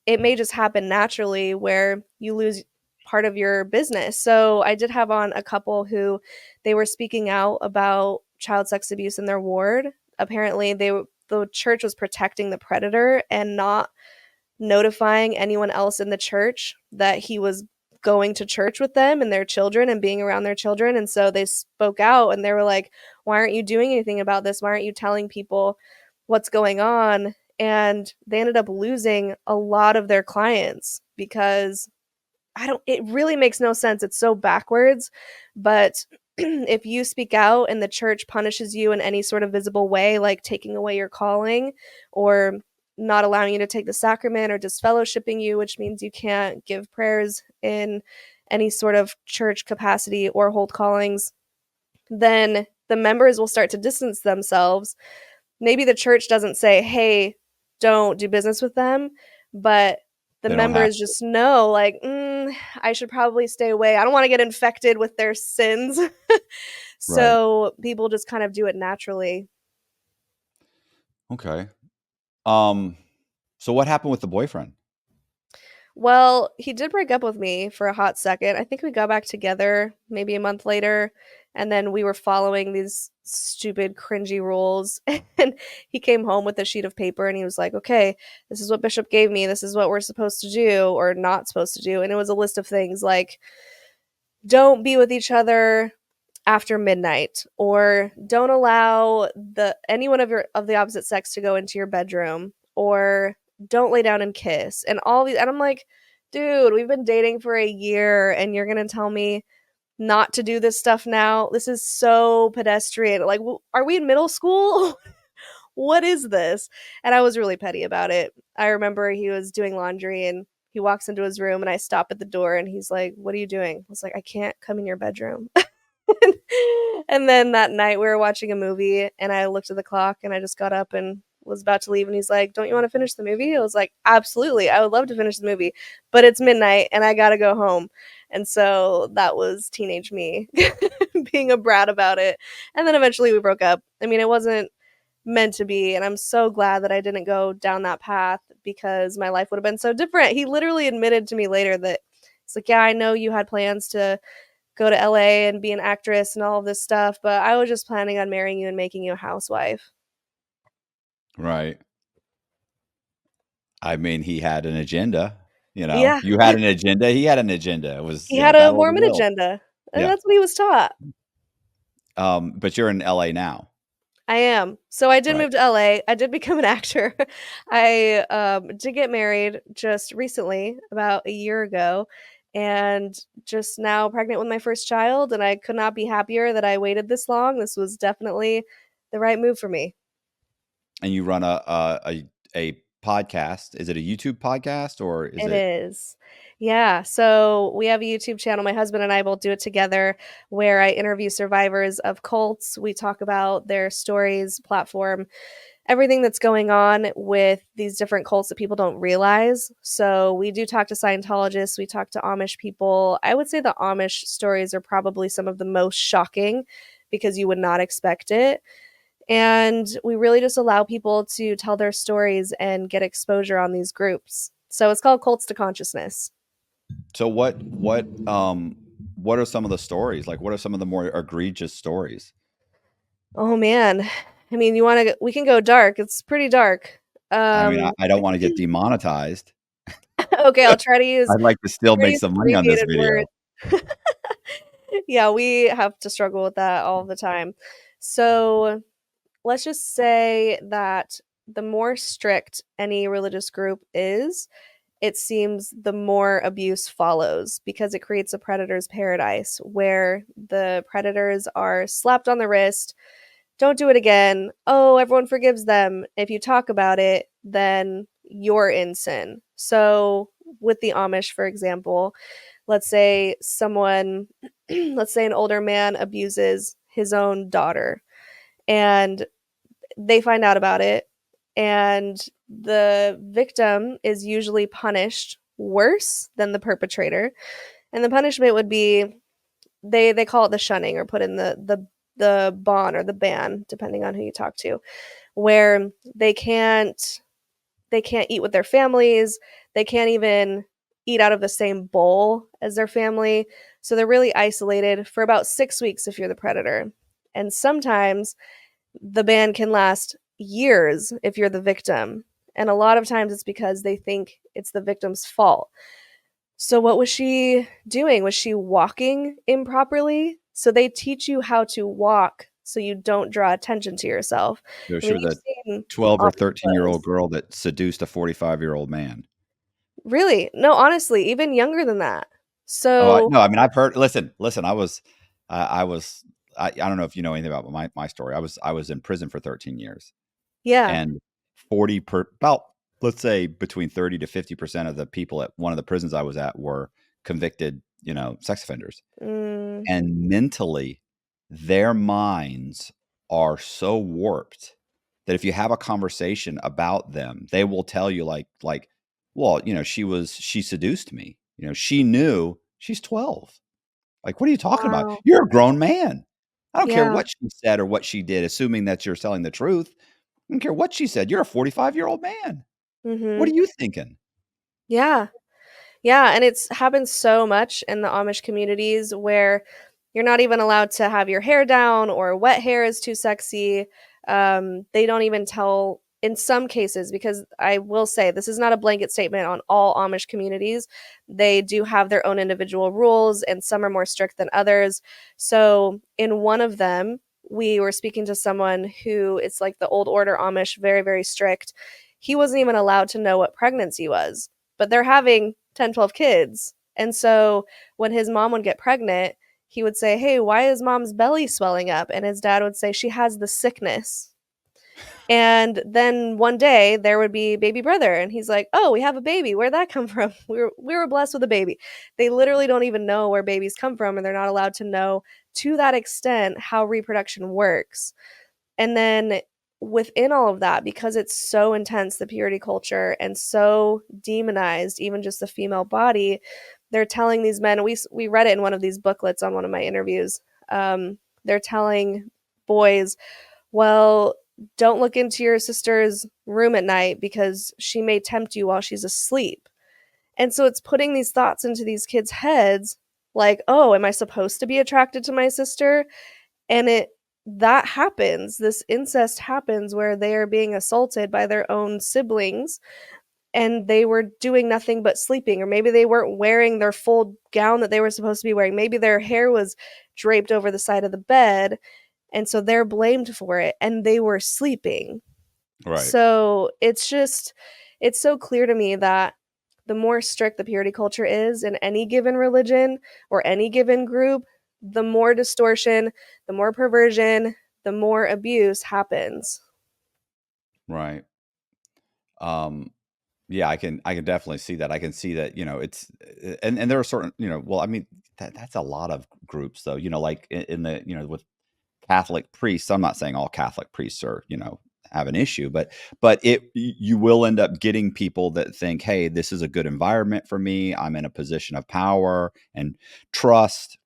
it may just happen naturally where you lose part of your business. So I did have on a couple who they were speaking out about child sex abuse in their ward. Apparently the church was protecting the predator and not notifying anyone else in the church that he was going to church with them and their children and being around their children. And so they spoke out and they were like, "Why aren't you doing anything about this? Why aren't you telling people what's going on?" And they ended up losing a lot of their clients because it really makes no sense. It's so backwards. But if you speak out and the church punishes you in any sort of visible way, like taking away your calling or not allowing you to take the sacrament or disfellowshipping you, which means you can't give prayers in any sort of church capacity or hold callings, then the members will start to distance themselves. Maybe the church doesn't say, "Hey, don't do business with them," but the They don't have members just know, like, I should probably stay away. I don't want to get infected with their sins. right. So people just kind of do it naturally. Okay. Um, so what happened with the boyfriend? Well, he did break up with me for a hot second. I think we got back together maybe a month later, and then we were following these stupid, cringy rules. And he came home with a sheet of paper and he was like, "Okay, this is what Bishop gave me. This is what we're supposed to do or not supposed to do." And it was a list of things like, don't be with each other after midnight, or don't allow the anyone of the opposite sex to go into your bedroom, or don't lay down and kiss, and all these. And I'm like, dude, we've been dating for a year and you're gonna tell me not to do this stuff now? This is so pedestrian. Like, are we in middle school? What is this? And I was really petty about it. I remember he was doing laundry and he walks into his room and I stop at the door and he's like, "What are you doing?" I was like, "I can't come in your bedroom." And then that night we were watching a movie and I looked at the clock and I just got up and was about to leave and he's like, "Don't you want to finish the movie?" I was like, "Absolutely. I would love to finish the movie, but it's midnight and I got to go home." And so that was teenage me being a brat about it. And then eventually we broke up. I mean, it wasn't meant to be, and I'm so glad that I didn't go down that path because my life would have been so different. He literally admitted to me later that it's like, "Yeah, I know you had plans to go to LA and be an actress and all of this stuff, but I was just planning on marrying you and making you a housewife." Right. I mean, he had an agenda, Yeah. You had an agenda, he had an agenda. It was, He had a battle of the Mormon will. agenda, and Yeah. that's what he was taught. But you're in LA now, I am. So I did right? move to LA. I did become an actor. I did get married just recently, about a year ago, and just now pregnant with my first child. And I could not be happier that I waited this long. This was definitely the right move for me. And you run a podcast. Is it a YouTube podcast or is It it is. Yeah. So we have a YouTube channel. My husband and I both do it together where I interview survivors of cults. We talk about their stories, platform, everything that's going on with these different cults that people don't realize. So we do talk to Scientologists, we talk to Amish people. I would say the Amish stories are probably some of the most shocking because you would not expect it. And we really just allow people to tell their stories and get exposure on these groups. So it's called Cults to Consciousness. So what are some of the stories? Like, what are some of the more egregious stories? Oh man. I mean, you want to we can go dark. It's pretty dark. I mean, Um I don't want to get demonetized. okay, I'll try to use I'd like to still make pretty some money on this abbreviated words. video. Yeah, we have to struggle with that all the time. So, let's just say that the more strict any religious group is, it seems the more abuse follows because it creates a predator's paradise where the predators are slapped on the wrist. Don't do it again. Oh, everyone forgives them. If you talk about it, then you're in sin. So, with the Amish, for example, let's say someone, let's say an older man abuses his own daughter and they find out about it, and the victim is usually punished worse than the perpetrator. And the punishment would be they call it the shunning or put in the bond or the ban depending on who you talk to, where they can't eat with their families, they can't even eat out of the same bowl as their family. So they're really isolated for about 6 weeks if you're the predator. And sometimes the ban can last years if you're the victim. And a lot of times it's because they think it's the victim's fault. So, what was she doing? Was she walking improperly? So, they teach you how to walk so you don't draw attention to yourself. So I she mean, was you've a seen 12 or Amish 13-year-old photos. girl that seduced a 45-year-old man. Really? No, honestly, even younger than that. Oh, So, no, I mean, I've heard. Listen. I was. I don't know if you know anything about my story. I was in prison for 13 years, yeah. and 40 per about let's say between 30 to 50% of the people at one of the prisons I was at were convicted, sex offenders. Mm, And mentally, their minds are so warped that if you have a conversation about them, they will tell you like, well, she seduced me. She knew she's 12. Like, what are you talking about? wow. You're a grown man. I don't care Yeah. what she said or what she did, assuming that you're telling the truth. I don't care what she said. You're a 45-year-old man. What Mhm. are you thinking? Yeah. Yeah, and it's happened so much in the Amish communities where you're not even allowed to have your hair down or wet hair is too sexy. They don't even tell in some cases, because I will say this is not a blanket statement on all Amish communities. They do have their own individual rules, and some are more strict than others. So, in one of them, we were speaking to someone who it's like the old order Amish, very, very strict. He wasn't even allowed to know what pregnancy was, but they're having 10, 12 kids. And so when his mom would get pregnant, he would say, "Hey, why is mom's belly swelling up?" And his dad would say, "She has the sickness." And then one day there would be baby brother, and he's like, "Oh, we have a baby. Where'd that come from?" We were blessed with a baby. They literally don't even know where babies come from, and they're not allowed to know to that extent how reproduction works. And then within all of that, because it's so intense, the purity culture, and so demonized, even just the female body, they're telling these men. We read it in one of these booklets on one of my interviews. They're telling boys, well, don't look into your sister's room at night because she may tempt you while she's asleep. And so it's putting these thoughts into these kids' heads like, oh, am I supposed to be attracted to my sister? And it that happens. This incest happens where they are being assaulted by their own siblings and they were doing nothing but sleeping, or maybe they weren't wearing their full gown that they were supposed to be wearing. Maybe their hair was draped over the side of the bed, and so they're blamed for it and they were sleeping. Right. So it's so clear to me that the more strict the purity culture is in any given religion or any given group, the more distortion, the more perversion, the more abuse happens. Right. Um, yeah, I can definitely see that. I can see that, it's and there are certain, well, I mean, that's a lot of groups though, like in the, with Catholic priests. I'm not saying all Catholic priests are, have an issue, but you will end up getting people that think, hey, this is a good environment for me. I'm in a position of power and trust.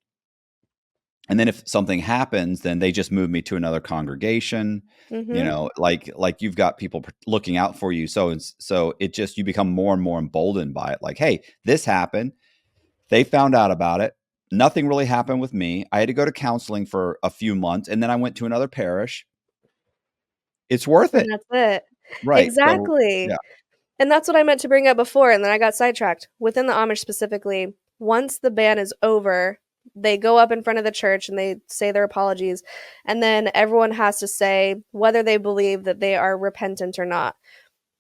And then if something happens, then they just move me to another congregation. Mhm. Like you've got people looking out for you. So it just, you become more and more emboldened by it. Like, hey, this happened. They found out about it. Nothing really happened with me. I had to go to counseling for a few months, and then I went to another parish. It's worth And it. that's it. Right. So Exactly. yeah. And that's what I meant to bring up before, and then I got sidetracked. Within the Amish specifically, once the ban is over, they go up in front of the church and they say their apologies, and then everyone has to say whether they believe that they are repentant or not.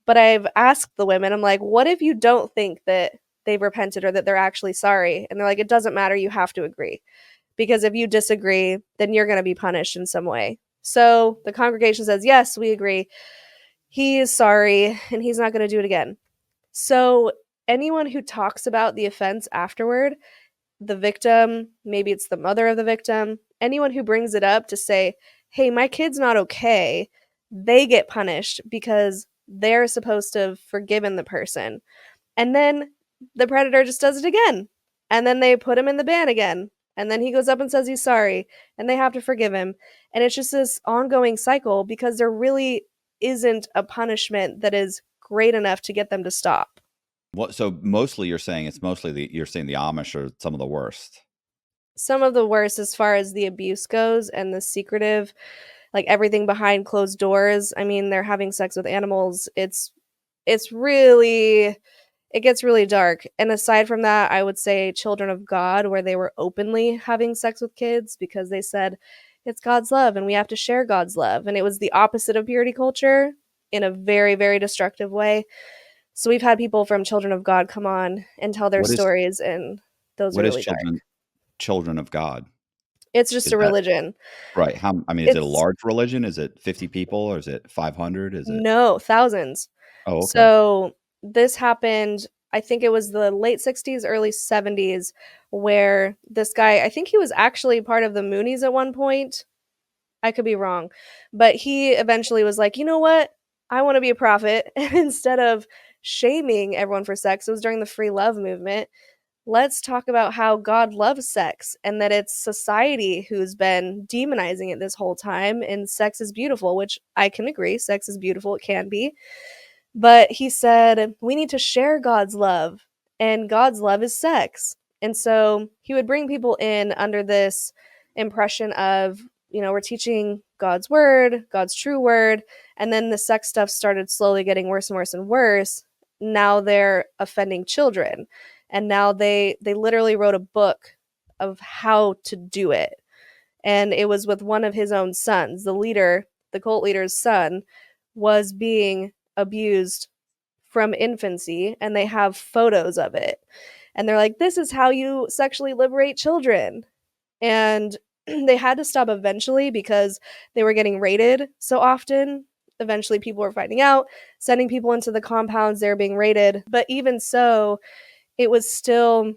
But I've asked the women, I'm like, what if you don't think that they've repented or that they're actually sorry? And they're like, it doesn't matter, you have to agree. Because if you disagree, then you're going to be punished in some way. So the congregation says, yes, we agree. He is sorry and he's not going to do it again. So anyone who talks about the offense afterward, the victim, maybe it's the mother of the victim, anyone who brings it up to say, hey, my kid's not okay, they get punished because they're supposed to have forgiven the person. And then the predator just does it again. And then they put him in the ban again. And then he goes up and says he's sorry. And they have to forgive him. And it's just this ongoing cycle because there really isn't a punishment that is great enough to get them to stop. What? So mostly you're saying it's mostly you're saying the Amish are some of the worst. Some of the worst as far as the abuse goes and the secretive, like everything behind closed doors. I mean, they're having sex with animals. It's really it gets really dark. And aside from that, I would say Children of God, where they were openly having sex with kids because they said it's God's love and we have to share God's love. And it was the opposite of purity culture in a very, very destructive way. So we've had people from Children of God come on and tell their What is stories, and those are what is really dark. children of God? It's just Is a that religion. right? How, I mean, is it a It's large religion? Is it 50 people or is it 500? Is it? no, thousands. Oh, okay. So this happened, I think it was the late 60s, early 70s, where this guy, I think he was actually part of the Moonies at one point. I could be wrong. But he eventually was like, you know what? I want to be a prophet. And instead of shaming everyone for sex, it was during the free love movement. Let's talk about how God loves sex and that it's society who's been demonizing it this whole time. And sex is beautiful, which I can agree. Sex is beautiful. It can be. But he said, we need to share God's love, and God's love is sex. And so he would bring people in under this impression of, we're teaching God's word, God's true word. And then the sex stuff started slowly getting worse and worse and worse. Now they're offending children. And now they literally wrote a book of how to do it. And it was with one of his own sons. The leader, the cult leader's son, was being abused from infancy, and they have photos of it. And they're like, this is how you sexually liberate children. And they had to stop eventually because they were getting raided so often. Eventually, people were finding out, sending people into the compounds, they were being raided. But even so, it was still,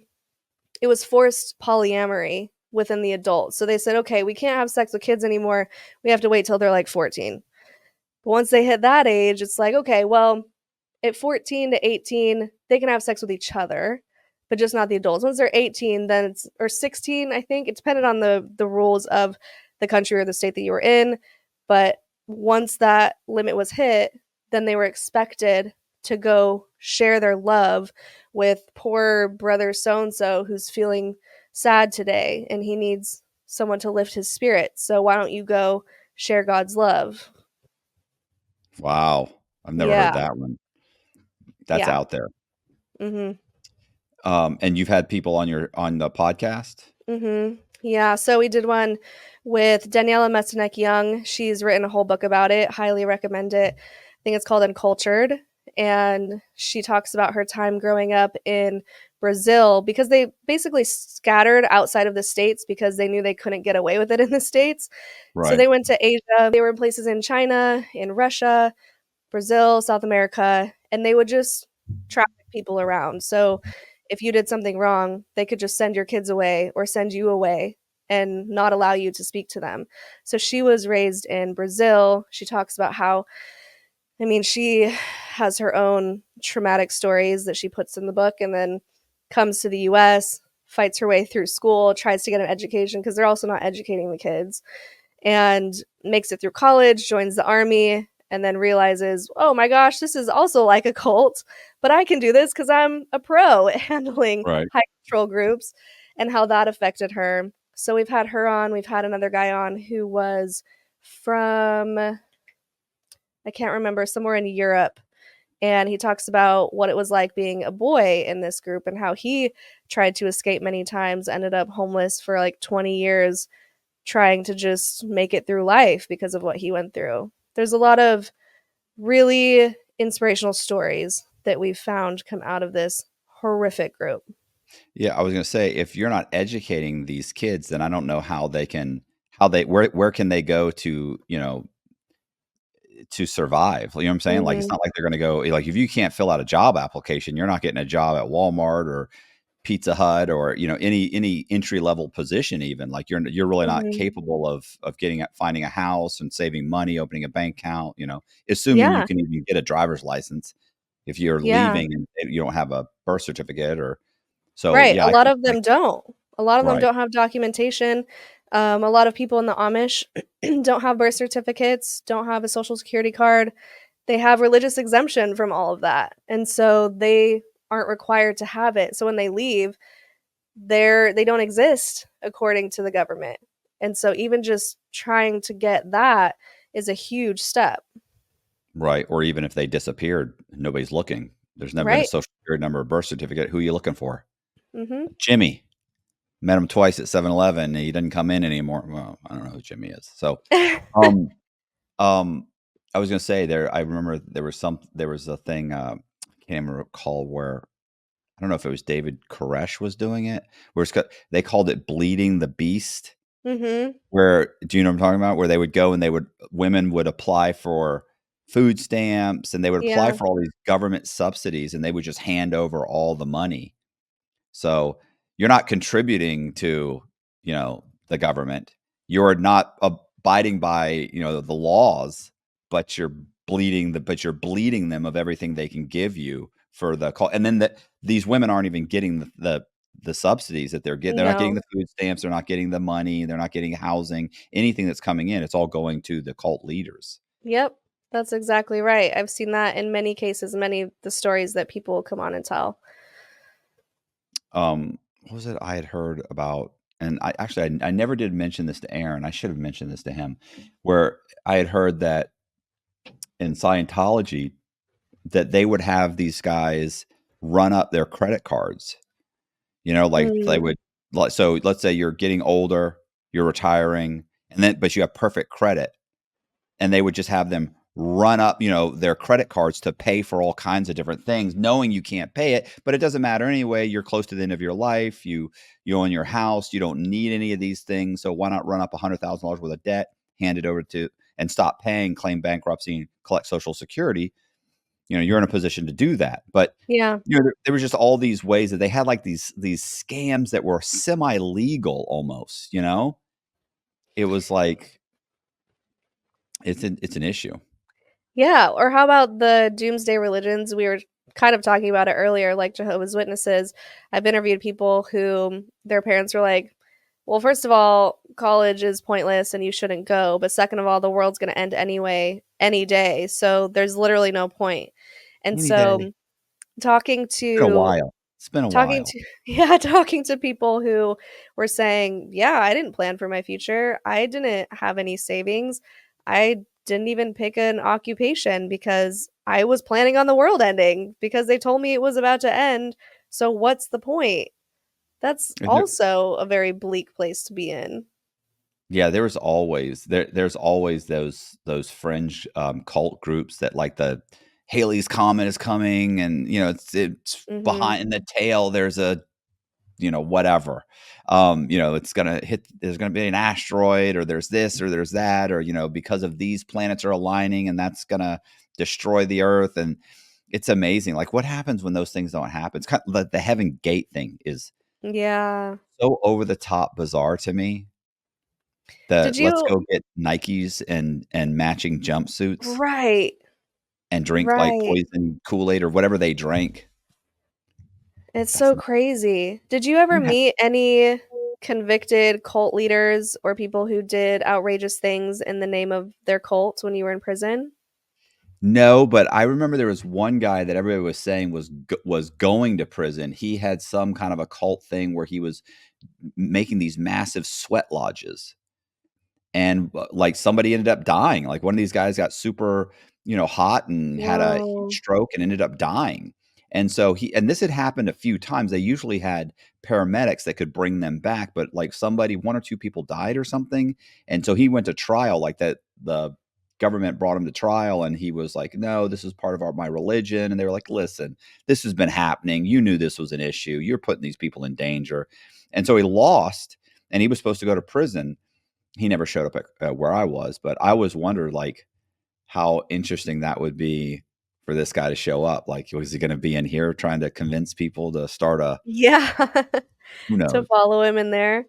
it was forced polyamory within the adults. So they said, okay, we can't have sex with kids anymore. We have to wait till they're like 14. But once they hit that age, it's like, okay, well, at 14 to 18, they can have sex with each other, but just not the adults. Once they're 18, then it's, or 16, I think. It depended on the rules of the country or the state that you were in. But once that limit was hit, then they were expected to go share their love with poor brother so and so who's feeling sad today and he needs someone to lift his spirit. So why don't you go share God's love? Wow. I've never heard Yeah. that one. That's Yeah. out there. Mhm. And you've had people on the podcast? Yeah, so we did one with Daniela Mestenek Young. She's written a whole book about it. Highly recommend it. I think it's called Uncultured. And she talks about her time growing up in Brazil because they basically scattered outside of the States because they knew they couldn't get away with it in the States. So Right. they went to Asia. They were in places in China, in Russia, Brazil, South America, and they would just traffic people around. So if you did something wrong, they could just send your kids away or send you away and not allow you to speak to them. So she was raised in Brazil. She talks about how, I mean, she has her own traumatic stories that she puts in the book and then comes to the US, fights her way through school, tries to get an education because they're also not educating the kids, and makes it through college, joins the army, and then realizes, oh my gosh, this is also like a cult, but I can do this because I'm a pro at handling Right. high control groups, and how that affected her. So we've had her on, we've had another guy on who was from, I can't remember, somewhere in Europe. And he talks about what it was like being a boy in this group and how he tried to escape many times, ended up homeless for like 20 years, trying to just make it through life because of what he went through. There's a lot of really inspirational stories that we've found come out of this horrific group. Yeah, I was gonna say, if you're not educating these kids, then I don't know how they can how they where can they go to, to survive? You know what I'm saying? Like, it's Mhm. not like they're gonna go like, if you can't fill out a job application, you're not getting a job at Walmart or Pizza Hut or, any entry level position even. Like, you're really not Mhm. capable of finding a house and saving money, opening a bank account, assuming you Yeah. can even get a driver's license if you're Yeah. leaving and you don't have a birth certificate or so, Right, yeah, a I lot can of them don't. A lot of them right. don't have documentation. A lot of people in the Amish don't have birth certificates, don't have a social security card. They have religious exemption from all of that, and so they aren't required to have it. So when they leave, they don't exist according to the government. And so even just trying to get that is a huge step, Right, or even if they disappeared, nobody's looking. There's never been a right? social security number or birth certificate. Who are you looking for? Mhm. Jimmy. Met him twice at 7-Eleven. He doesn't come in anymore. Well, I don't know who Jimmy is. So, um, um, I was gonna say there. I remember there was a thing. I can't even recall where. I don't know if it was David Koresh was doing it. Where they called it bleeding the beast. Mhm. Where do you know what I'm talking about? Where they would go and women would apply for food stamps and they would apply Yeah. for all these government subsidies and they would just hand over all the money. So you're not contributing to, the government. You're not abiding by, the laws, but you're bleeding them of everything they can give you for the call. And then these women aren't even getting the subsidies that they're getting. They're not getting No. the food stamps. They're not getting the money. They're not getting housing. Anything that's coming in, it's all going to the cult leaders. Yep. That's exactly right. I've seen that in many cases, many of the stories that people come on and tell. What was it I had heard about? And I never did mention this to Aaron. I should have mentioned this to him, where I had heard that in Scientology that they would have these guys run up their credit cards. Like they Mm. would so let's say you're getting older, you're retiring, and then but you have perfect credit and they would just have them run up, their credit cards to pay for all kinds of different things, knowing you can't pay it, but it doesn't matter anyway. You're close to the end of your life. You own your house. You don't need any of these things. So why not run up $100,000 worth of debt, hand it over to, and stop paying, claim bankruptcy, and collect Social Security? You're in a position to do that. But Yeah. there was just all these ways that they had like these scams that were semi legal almost. It was like it's an issue. Yeah, or how about the doomsday religions? We were kind of talking about it earlier, like Jehovah's Witnesses. I've interviewed people who their parents were like, well, first of all, college is pointless and you shouldn't go. But second of all, the world's going to end anyway, any day. So there's literally no point. And Any day. so talking Been a to while. It's been a Talking while. to yeah, talking to people who were saying, "Yeah, I didn't plan for my future. I didn't have any savings. I didn't even pick an occupation because I was planning on the world ending because they told me it was about to end. So what's the point?" That's And also a very bleak place to be in. yeah, there's always those fringe cult groups that like the Haley's Comet is coming and it's Mhm. behind in the tail there's a whatever. It's gonna hit there's gonna be an asteroid or there's this or there's that or because of these planets are aligning and that's gonna destroy the earth and it's amazing. Like what happens when those things don't happen? It's kind of the Heaven Gate thing is Yeah. so over the top bizarre to me. The Did let's you go get Nikes and matching jumpsuits Right. and drink, like, Right. poison Kool-Aid or whatever they drank. It's That's so crazy. Did you ever yeah. meet any convicted cult leaders or people who did outrageous things in the name of their cult when you were in prison? No, but I remember there was one guy that everybody was saying was going to prison. He had some kind of a cult thing where he was making these massive sweat lodges. And, like, somebody ended up dying, like, one of these guys got super, hot and had a heat Whoa. stroke and ended up dying, and so and this had happened a few times. They usually had paramedics that could bring them back, but, like, 1 or 2 people died or something, and so he went to trial, like, that the government brought him to trial, and he was like, "No, this is part of my religion," and they were like, "Listen, this has been happening. You knew this was an issue. You're putting these people in danger," and so he lost, and he was supposed to go to prison. He never showed up at where I was, but I always wondered, like, how interesting that would be for this guy to show up. Like, was he gonna be in here trying to convince people to start a Yeah. who To knows? follow him in there.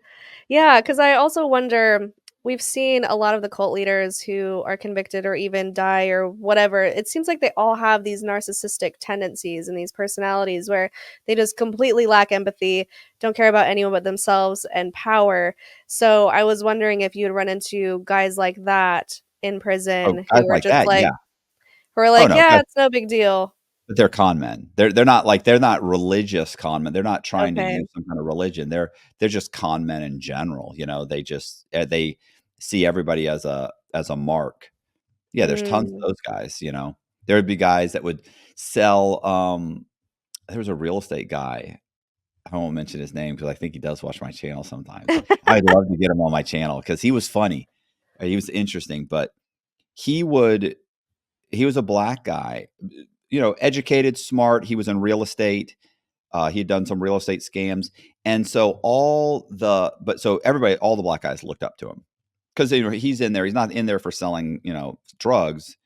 Yeah, because I also wonder, we've seen a lot of the cult leaders who are convicted or even die or whatever. It seems like they all have these narcissistic tendencies and these personalities where they just completely lack empathy, don't care about anyone but themselves and power. So I was wondering if you'd run into guys like that in Oh, prison guys who are like just that, like yeah. who are Oh, like, no, "Yeah, guys it's no big deal." but they're con men. They're not religious con men. They're not trying to Okay. use some kind of religion. They're just con men in general, they just, they see everybody as a mark. Yeah, there's tons Mm. of those guys, There would be guys that would sell, there was a real estate guy. I won't mention his name because I think he does watch my channel sometimes. I'd love to get him on my channel because he was funny. He was interesting, but he would he was a black guy, educated, smart. He was in real estate. He had done some real estate scams, and so everybody, all the black guys looked up to him because he's in there. He's not in there for selling, drugs,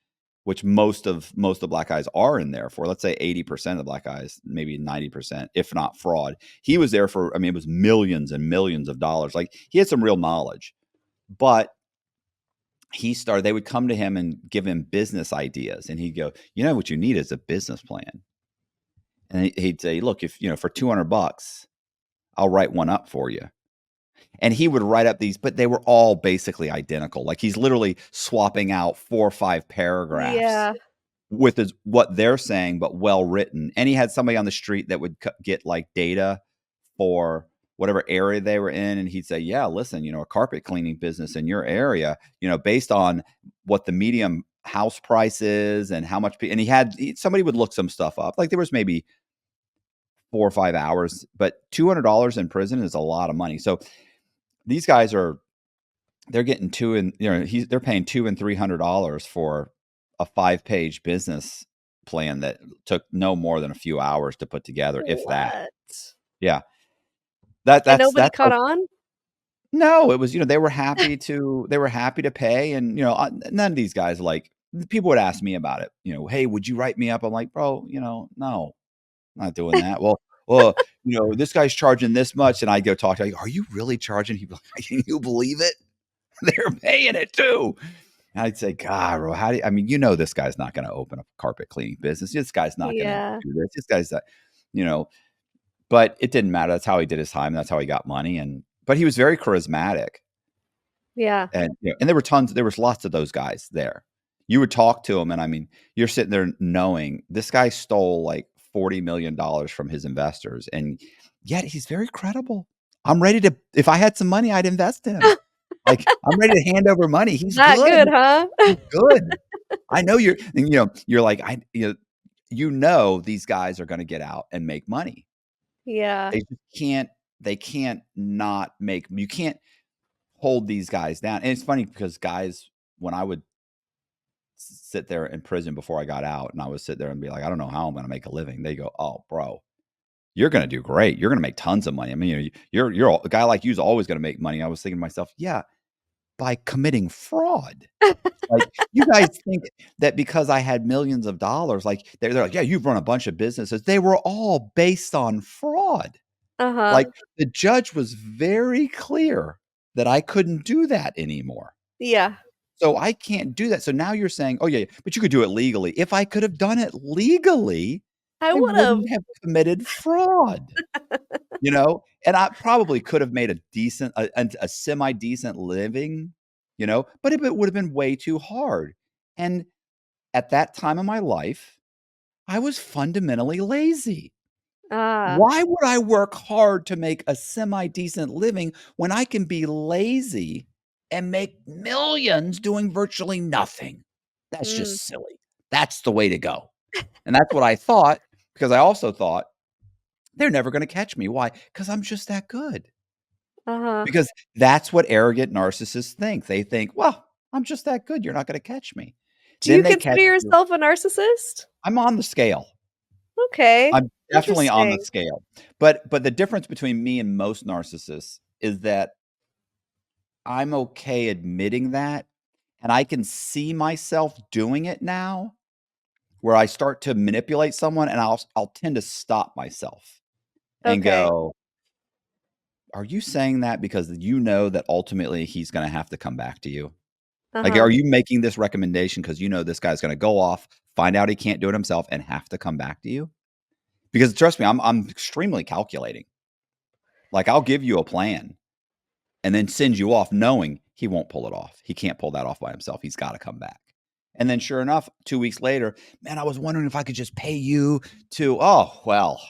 which most of the black guys are in there for. Let's say 80% of the black guys, maybe 90%, if not fraud. He was there for, I mean, it was millions and millions of dollars. Like, he had some real knowledge, but they would come to him and give him business ideas, and he'd go, what you need is a business plan. And he'd say, look, if for $200, I'll write one up for you. And he would write up these, but they were all basically identical. Like, he's literally swapping out 4 or 5 paragraphs Yeah. with what they're saying, but well written. And he had somebody on the street that would get, like, data for whatever area they were in, and he'd say, "Yeah, listen, a carpet cleaning business in your area, based on what the medium house price is and how much." And somebody would look some stuff up. Like, there was maybe 4 or 5 hours, but $200 in prison is a lot of money. So these guys they're getting they're paying $200 and $300 for a 5-page business plan that took no more than a few hours to put together, if that. What? Yeah, that And that's nobody that's caught on? no, it was, they were happy to pay, and, none of these guys, like, people would ask me about it, "Hey, would you write me up?" I'm like, "Bro, no, I'm not doing that." Well, this guy's charging this much, and I go talk to him, "Are you really charging?" He'd be like, "Can you believe it? They're paying it too." And I'd say, "God, bro, how do you, I mean, this guy's not gonna open up a carpet cleaning business. This guy's not gonna Yeah. do this. This guy's not," you know, but it didn't matter. That's how he did his time. That's how he got money, but he was very charismatic. Yeah. And there was lots of those guys there. You would talk to him, and I mean, you're sitting there knowing this guy stole like $40 million from his investors, and yet he's very credible. I'm ready to, if I had some money, I'd invest in him. Like, I'm ready to hand over money. He's That good. good, huh? He's good. I know you're like, these guys are going to get out and make money. Yeah. They just can't, they can't not make, you can't hold these guys down. And it's funny because guys, when I would sit there in prison before I got out, and I would sit there and be like, I don't know how I'm going to make a living. They go, "Oh, bro, you're going to do great. You're going to make tons of money. I mean, a guy like you is always going to make money." I was thinking to myself, yeah, by committing fraud. Like, you guys think that because I had millions of dollars, like, they're like, "Yeah, you've run a bunch of businesses." They were all based on fraud. Uh-huh. Like, the judge was very clear that I couldn't do that anymore. Yeah. So I can't do that. So now you're saying, "Oh, yeah, but you could do it legally." If I could have done it legally, I I would have. wouldn't have committed fraud, and I probably could have made a semi-decent living, but it would have been way too hard. And at that time of my life, I was fundamentally lazy. Ah. Why would I work hard to make a semi-decent living when I can be lazy and make millions doing virtually nothing? That's Mm. just silly. That's the way to go. And that's what I thought, because I also thought they're never going to catch me. Why? Because I'm just that good. Uh-huh. Because that's what arrogant narcissists think. They think, well, I'm just that good. You're not going to catch me. Do Then you they catch consider you. yourself a narcissist? I'm on the scale. Okay. I'm definitely on the Interesting. scale. But the difference between me and most narcissists is that I'm okay admitting that, and I can see myself doing it now, where I start to manipulate someone, and I'll tend to stop myself and Okay. go, "Are you saying that because you know that ultimately he's gonna have to come back to you? Like, Uh-huh. are you making this recommendation because you know this guy's gonna go off, find out he can't do it himself, and have to come back to you?" Because trust me, I'm extremely calculating. Like, I'll give you a plan and then send you off knowing he won't pull it off. He can't pull that off by himself. He's got to come back. And then sure enough, 2 weeks later, man, I was wondering if I could just pay you to, oh, well,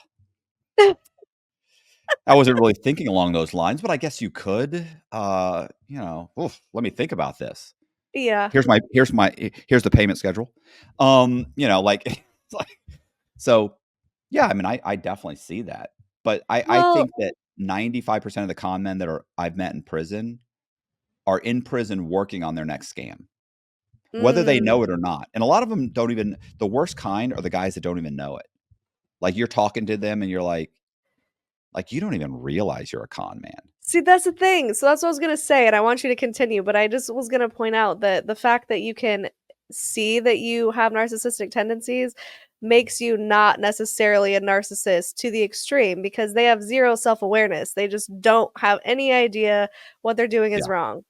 I wasn't really thinking along those lines, but I guess you could. Oof, let me think about this. Yeah. Here's the payment schedule. Like, it's like, so yeah, I mean, I definitely see that. But I Well, think that 95% of the con men that I've met in prison are in prison working on their next scam, whether they mm. know it or not. And a lot of them don't even, the worst kind are the guys that don't even know it. Like, you're talking to them and you're like, you don't even realize you're a con man. See, that's the thing. So that's what I was gonna say, and I want you to continue, but I just was gonna point out that the fact that you can see that you have narcissistic tendencies makes you not necessarily a narcissist to the extreme because they have zero self-awareness. They just don't have any idea what they're doing is Yeah, wrong.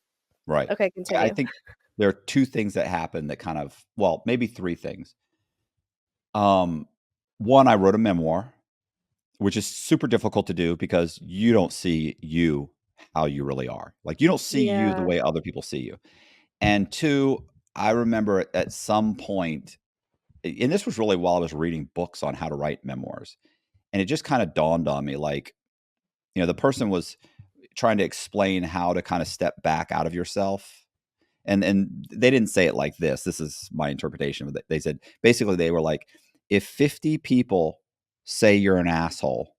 right. Okay, I continue. think there are two things that happen that kind of, well, maybe three things. Um, One, I wrote a memoir, which is super difficult to do because you don't see you how you really are. Like, you don't see you the Yeah. way other people see you. And two, I remember at some point, and this was really while I was reading books on how to write memoirs, and it just kind of dawned on me, like, the person was trying to explain how to kind of step back out of yourself. And they didn't say it like this. This is my interpretation of it. They said basically they were like, if 50 people say you're an asshole,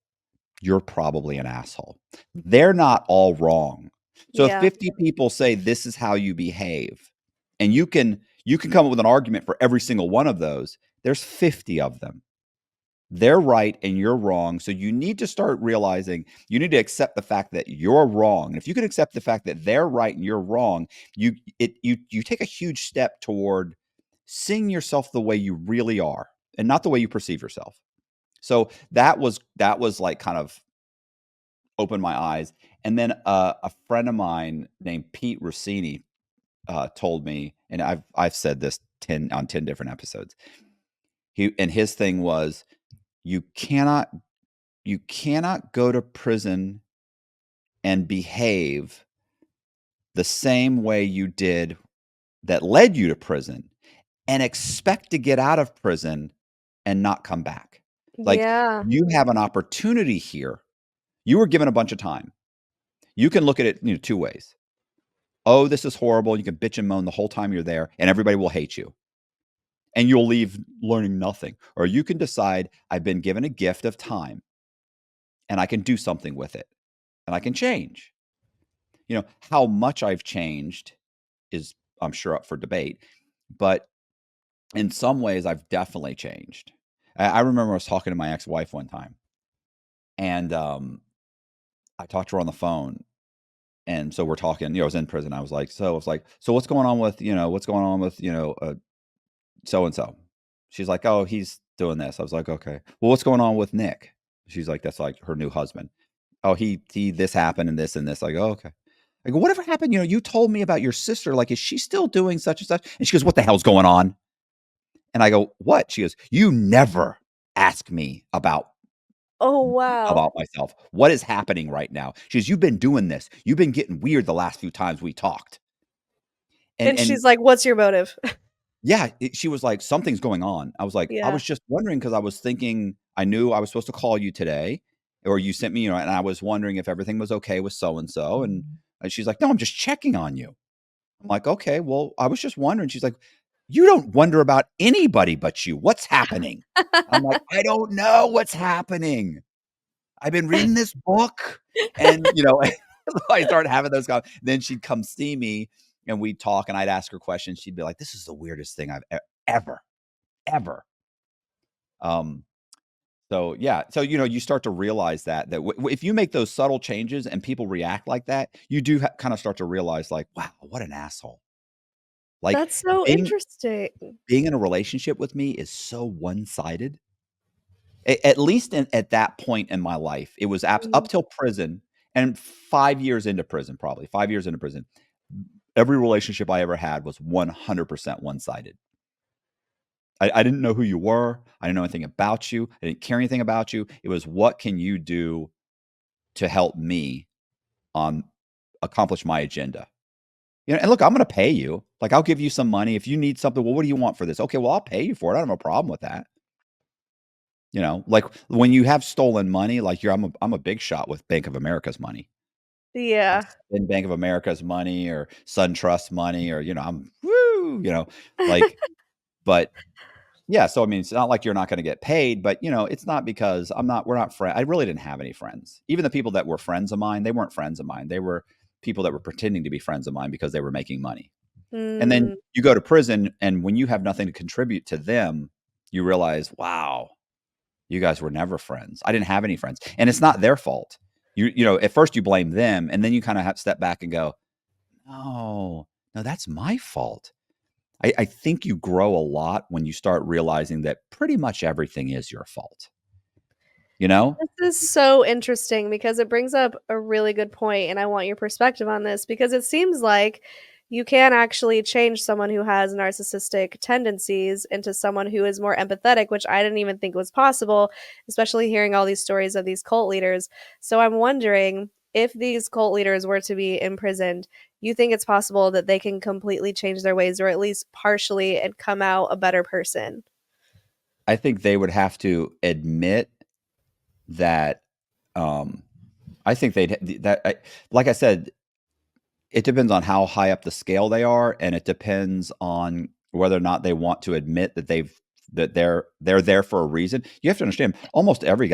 you're probably an asshole. They're not all wrong. So if Yeah. 50 people say this is how you behave, and you can come up with an argument for every single one of those, there's 50 of them. They're right and you're wrong. So you need to start realizing you need to accept the fact that you're wrong. And if you can accept the fact that they're right and you're wrong, you take a huge step toward seeing yourself the way you really are and not the way you perceive yourself. So that was like kind of opened my eyes. And then a friend of mine named Pete Rossini told me, and I've said this 10 different episodes. His thing was, you cannot you cannot go to prison and behave the same way you did that led you to prison and expect to get out of prison and not come back. Like, Yeah. you have an opportunity here. You were given a bunch of time. You can look at it, two ways. Oh, this is horrible. You can bitch and moan the whole time you're there, and everybody will hate you. And you'll leave learning nothing. Or you can decide, I've been given a gift of time and I can do something with it and I can change. How much I've changed is, I'm sure, up for debate, but in some ways I've definitely changed. I remember I was talking to my ex-wife one time, and I talked to her on the phone, and so we're talking. I was in prison. So what's going on with so and so? She's like, oh, he's doing this. I was like, okay. Well, what's going on with Nick? She's like, that's like her new husband. Oh, he this happened and this and this. Like, oh, okay. I go, whatever happened? You told me about your sister. Like, is she still doing such and such? And she goes, what the hell's going on? And I go, what? She goes, you never. ask me Oh, wow. myself. What is happening right now? She goes, "You've been doing this. You've been getting weird the last few times we talked." And And she's like, "What's your motive?" yeah, she was like, "Something's going on." I was like, "I Yeah. was just wondering because I was thinking I knew I was supposed to call you today, or you sent me, and I was wondering if everything was okay with so and so." And she's like, "No, I'm just checking on you." I'm like, "Okay, well, I was just wondering." She's like, "You don't wonder about anybody but you. What's happening?" I'm like, "I don't know what's happening. I've been reading this book." And, I started having those then she'd come see me and we'd talk and I'd ask her questions. She'd be like, "This is the weirdest thing I've ever, ever." Um, so yeah, so you start to realize that if you make those subtle changes and people react like that, you do kind of start to realize like, wow, what an asshole. Like That's so being interesting. being in a relationship with me is so one-sided. At least at that point in my life, it was up Mhm. till prison and 5 years into prison, probably 5 years into prison. Every relationship I ever had was 100% one-sided. I didn't know who you were. I didn't know anything about you. I didn't care anything about you. It was what can you do to help me on accomplish my agenda? And look, I'm going to pay you. Like I'll give you some money if you need something. Well, what do you want for this? Okay, well I'll pay you for it. I don't have a problem with that. Like when you have stolen money, like I'm a big shot with Bank of America's money. I'll Yeah. spend Bank of America's money or SunTrust money or I'm woo, like but yeah, so I mean, it's not like you're not gonna get paid, but, it's not because we're not friends. I really didn't have any friends. Even the people that were friends of mine, they weren't friends of mine. They were people that were pretending to be friends of mine because they were making money. And then Mm, you go to prison, and when you have nothing to contribute to them, you realize, "Wow, you guys were never friends. I didn't have any friends." And it's not their fault. At first you blame them, and then you kinda have to step back and go, "No, no, that's my fault." I think you grow a lot when you start realizing that pretty much everything is your fault, you know? this is so interesting because it brings up a really good point, and I want your perspective on this because it seems like you can actually change someone who has narcissistic tendencies into someone who is more empathetic, which I didn't even think was possible, especially hearing all these stories of these cult leaders. So I'm wondering if these cult leaders were to be imprisoned, you think it's possible that they can completely change their ways or at least partially and come out a better person? I think they would have to admit that, um, I think like I said, it depends on how high up the scale they are, and it depends on whether or not they want to admit that they're there for a reason. You have to understand, almost every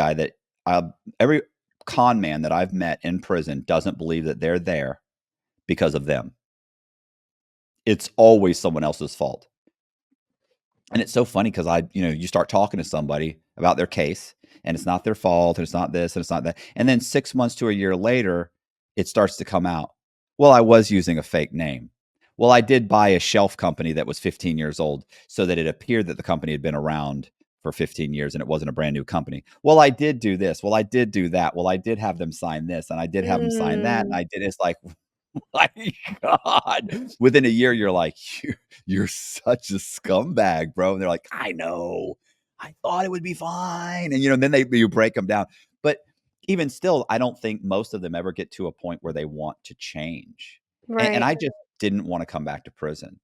con man that I've met in prison doesn't believe that they're there because of them. It's always someone else's fault. And it's so funny because you start talking to somebody about their case and it's not their fault and it's not this and it's not that. And then 6 months to a year later, it starts to come out. Well, I was using a fake name. Well, I did buy a shelf company that was 15 years old so that it appeared that the company had been around for 15 years and it wasn't a brand new company. Well, I did do this. Well, I did do that. Well, I did have them sign this and I did have them sign that. And Mm, I did. It's like, my God. Within a year, you're like, you're such a scumbag, bro. And they're like, I know. I thought it would be fine. And then you break them down. But even still, I don't think most of them ever get to a point where they want to change. And right. I just didn't want to come back to prison.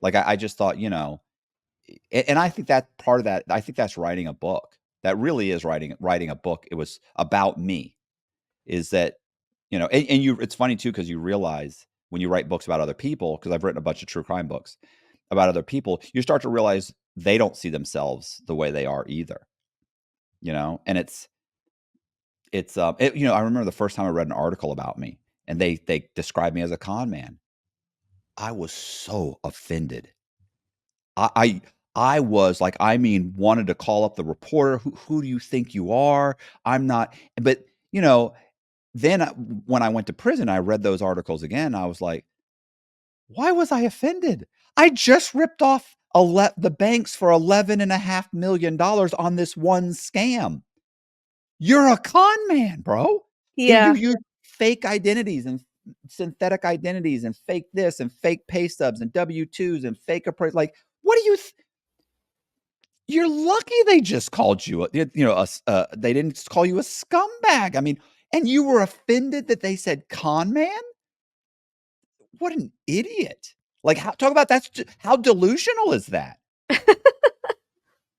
Like I just thought, and I think that part of that, I think that's writing a book. That really is writing a book. It was about me is that and you it's funny too because you realize when you write books about other people, because I've written a bunch of true crime books about other people, you start to realize they don't see themselves the way they are either. And I remember the first time I read an article about me and they described me as a con man. I was so offended. I I was like, I mean, wanted to call up the reporter. Who do you think you are? I'm not. But you know then when I went to prison, I read those articles again. I was like, why was I offended? I just ripped off the banks for $11.5 million on this one scam. You're a con man, bro. You Yeah. use fake identities and synthetic identities and fake this and fake pay stubs and W-2s and fake appraisal. Like, what do you You're lucky they just called you, they didn't call you a scumbag. I mean, and you were offended that they said con man? What an idiot. Like, talk about how delusional is that?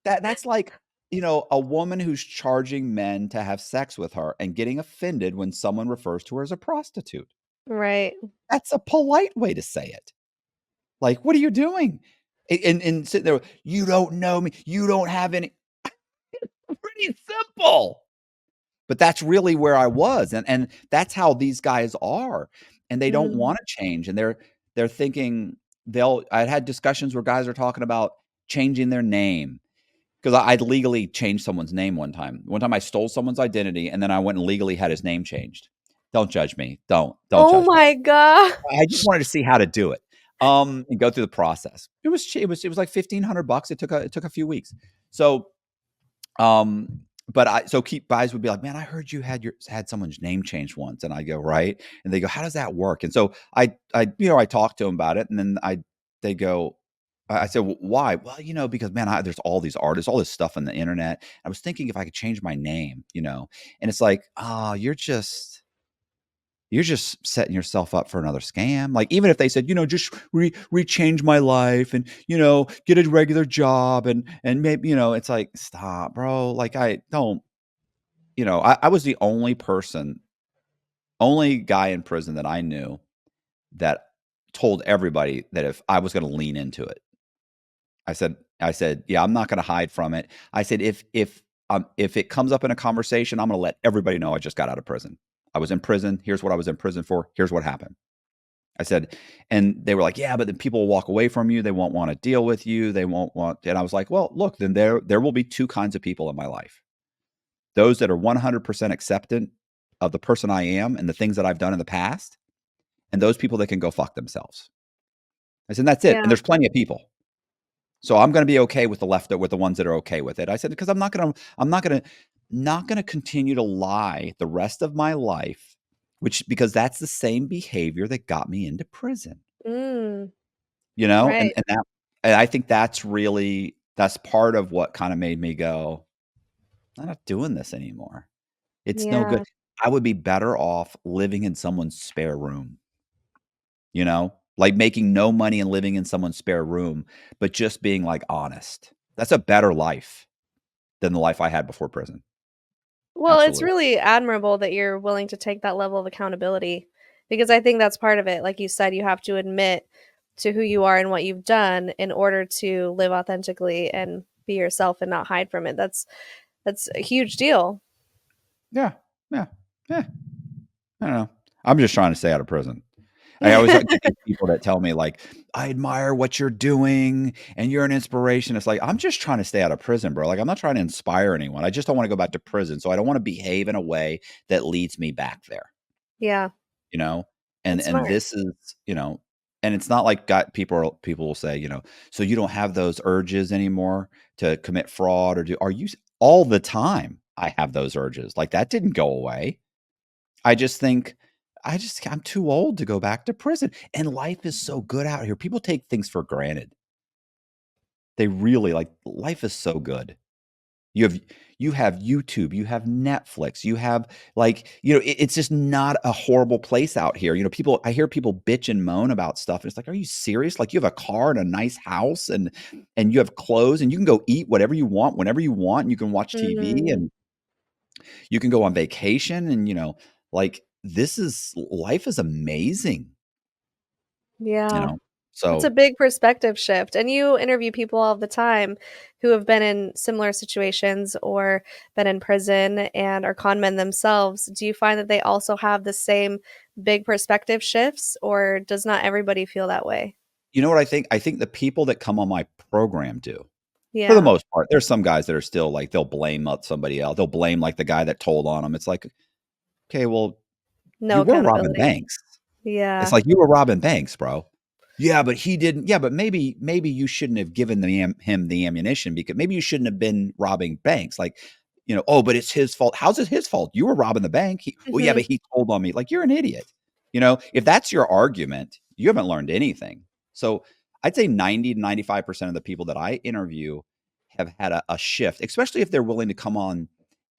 That's like, a woman who's charging men to have sex with her and getting offended when someone refers to her as a prostitute. Right. That's a polite way to say it. Like, what are you doing? And sitting there, you don't know me. You don't have any. Pretty simple. But that's really where I was, and that's how these guys are, and they don't Mm. wanna change, and they're thinking they'll I'd had discussions where guys are talking about changing their name, 'cause I'd legally changed someone's name one time. One time I stole someone's identity, and then I went and legally had his name changed. Don't judge me. Don't Oh judge me. my god. I just wanted to see how to do it, and go through the process. It was like $1,500. It took a few weeks. So, um, but keep guys would be like, "Man, I heard you had someone's name changed once," and I go, "Right," and they go, "How does that work?" And so I talked to them about it, and then they go, I said, Why?" "Well, because man, there's all these artists, all this stuff on the internet. I was thinking if I could change my name, and it's like, oh, you're just setting yourself up for another scam. Like, even if they said, just rechange my life and, get a regular job and maybe, it's like, stop, bro. Like, I don't, I was the only guy in prison that I knew that told everybody that if I was going to lean into it, I said, yeah, I'm not going to hide from it. I said, if it comes up in a conversation, I'm going to let everybody know I just got out of prison. I was in prison. Here's what I was in prison for. Here's what happened. I said, and they were like, yeah, but then people will walk away from you. They won't want to deal with you. They won't want, and I was like, well, look, then there will be two kinds of people in my life. Those that are 100% acceptant of the person I am and the things that I've done in the past, and those people that can go fuck themselves. I said, that's it. And Yeah. there's plenty of people. So I'm going to be okay with with the ones that are okay with it. I said, because I'm not going to continue to lie the rest of my life, because that's the same behavior that got me into prison. Mm. And Right. I think that's part of what kind of made me go, I'm not doing this anymore. It's no good. Yeah. I would be better off living in someone's spare room, like making no money and living in someone's spare room, but just being like honest. That's a better life than the life I had before prison. Well, it's Absolutely. really admirable that you're willing to take that level of accountability because I think that's part of it. Like you said, you have to admit to who you are and what you've done in order to live authentically and be yourself and not hide from it. That's a huge deal. Yeah. Yeah. Yeah. I don't know. I'm just trying to stay out of prison. I always like get these people that tell me like, "I admire what you're doing and you're an inspiration." It's like, I'm just trying to stay out of prison, bro. Like, I'm not trying to inspire anyone. I just don't want to go back to prison. So I don't want to behave in a way that leads me back there, Yeah, you know? And that's and smart. this is, and it's not like got people will say, "So you don't have those urges anymore to commit fraud or do are you all the time I have those urges. Like that didn't go away. I just think I'm too old to go back to prison, and life is so good out here. People take things for granted. They really like life is so good. You have you have YouTube, you have Netflix, you have it's just not a horrible place out here. I hear people bitch and moan about stuff, and it's like, are you serious? Like you have a car and a nice house and you have clothes and you can go eat whatever you want whenever you want, and you can watch TV Mm, and you can go on vacation and like this is life is amazing, you yeah. know? That's a So, big perspective shift. And you interview people all the time who have been in similar situations or been in prison and are con men themselves. Do you find that they also have the same big perspective shifts, or does not everybody feel that way? you know what I think? I think the people that come on my program do. For the Yeah. most part, there's some guys that are still like they'll blame somebody else. They'll blame like the guy that told on them. It's like, okay, well, No you were robbing accountability. banks. It's Yeah. like, "You were robbing banks, bro." "Yeah, but he didn't." "Yeah, but maybe you shouldn't have given him the ammunition because maybe you shouldn't have been robbing banks." Like, "Oh, but it's his fault." "How's it his fault? You were robbing the bank." "Well, yeah, Mhm. but he told on me." Like, you're an idiot. If that's your argument, you haven't learned anything. So, I'd say 90 to 95% of the people that I interview have had a shift, especially if they're willing to come on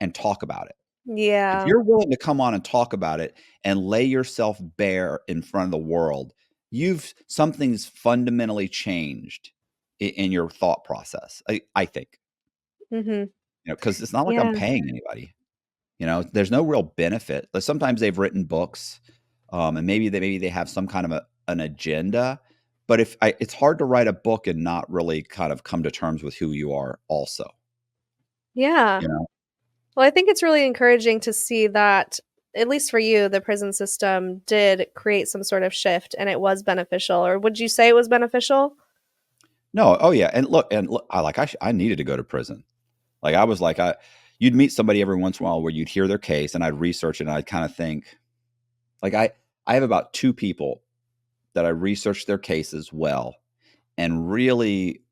and talk about it. If Yeah. you're willing to come on and talk about it and lay yourself bare in front of the world, you've something's fundamentally changed in your thought process. I think, Mhm. because it's not like I'm Yeah. paying anybody. There's no real benefit. Like, sometimes they've written books, and maybe they have some kind of an agenda. But it's hard to write a book and not really kind of come to terms with who you are, also. Yeah. You know. Well, I think it's really encouraging to see that, at least for you, the prison system did create some sort of shift and it was beneficial. Or would you say it was beneficial? No, oh yeah, and look, I needed to go to prison. Like, I was like, you'd meet somebody every once in a while where you'd hear their case, and I'd research it, and I'd kind of think, like, I have about two people that I researched their cases well, and really,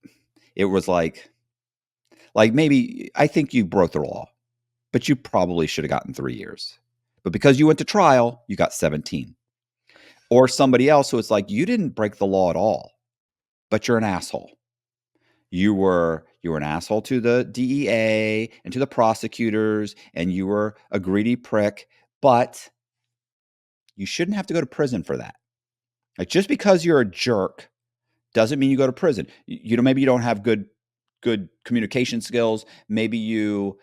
it was like maybe I think you broke the law, but you probably should have gotten 3 years, but because you went to trial, you got 17. Or somebody else who it's like, you didn't break the law at all, but you're an asshole. You were an asshole to the DEA and to the prosecutors, and you were a greedy prick, but you shouldn't have to go to prison for that. Like, just because you're a jerk doesn't mean you go to prison. Maybe you don't have good communication skills. Maybe you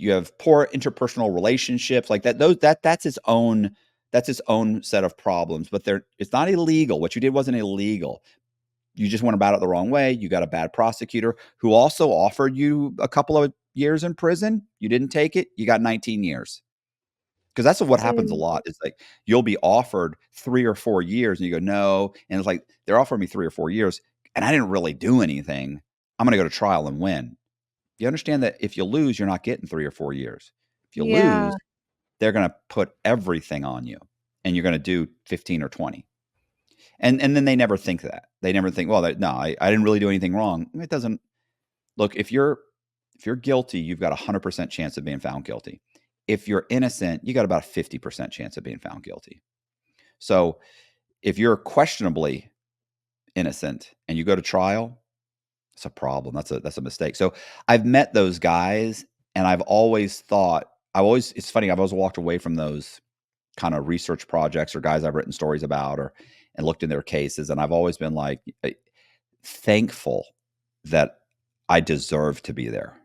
have poor interpersonal relationships, like that. That's its own set of problems. But it's not illegal. What you did wasn't illegal. You just went about it the wrong way. You got a bad prosecutor who also offered you a couple of years in prison. You didn't take it. You got 19 years. Because that's what happens a Same. lot. Is like, you'll be offered 3 or 4 years, and you go, no. And it's like, they're offering me 3 or 4 years, and I didn't really do anything. I'm going to go to trial and win. You understand that if you lose, you're not getting 3 or 4 years. If you lose, Yeah. they're going to put everything on you, and you're going to do 15 or 20. And then they never think that. They never think, well, no, I didn't really do anything wrong. It doesn't look, if you're guilty, you've got a 100% chance of being found guilty. If you're innocent, you got about a 50% chance of being found guilty. So if you're questionably innocent and you go to trial, it's a problem. That's a mistake. So I've met those guys, and it's funny, I've always walked away from those kind of research projects or guys I've written stories about, or and looked in their cases, and I've always been like, thankful that I deserve to be there.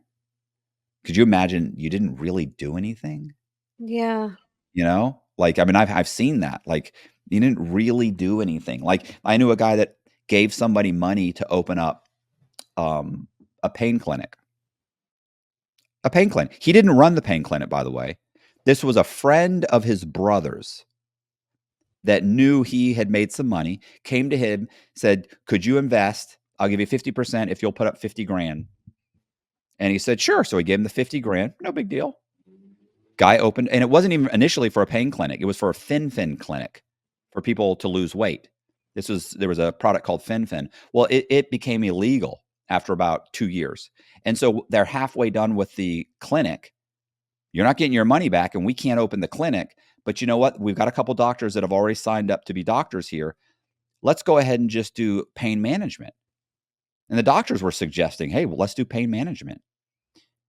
Could you imagine you didn't really do anything? Yeah. Like, I mean, I've seen that. Like, you didn't really do anything. Like, I knew a guy that gave somebody money to open up um, a pain clinic. A pain clinic. He didn't run the pain clinic, by the way. This was a friend of his brother's that knew he had made some money, came to him, said, "Could you invest? I'll give you 50% if you'll put up 50 grand." And he said, "Sure." So he gave him the 50 grand. No big deal. Guy opened, and it wasn't even initially for a pain clinic. It was for a fin clinic for people to lose weight. There was a product called fin. Well, it became illegal after about 2 years. And so they're halfway done with the clinic. You're not getting your money back, and we can't open the clinic. But you know what? We've got a couple doctors that have already signed up to be doctors here. Let's go ahead and just do pain management. And the doctors were suggesting, hey, well, let's do pain management,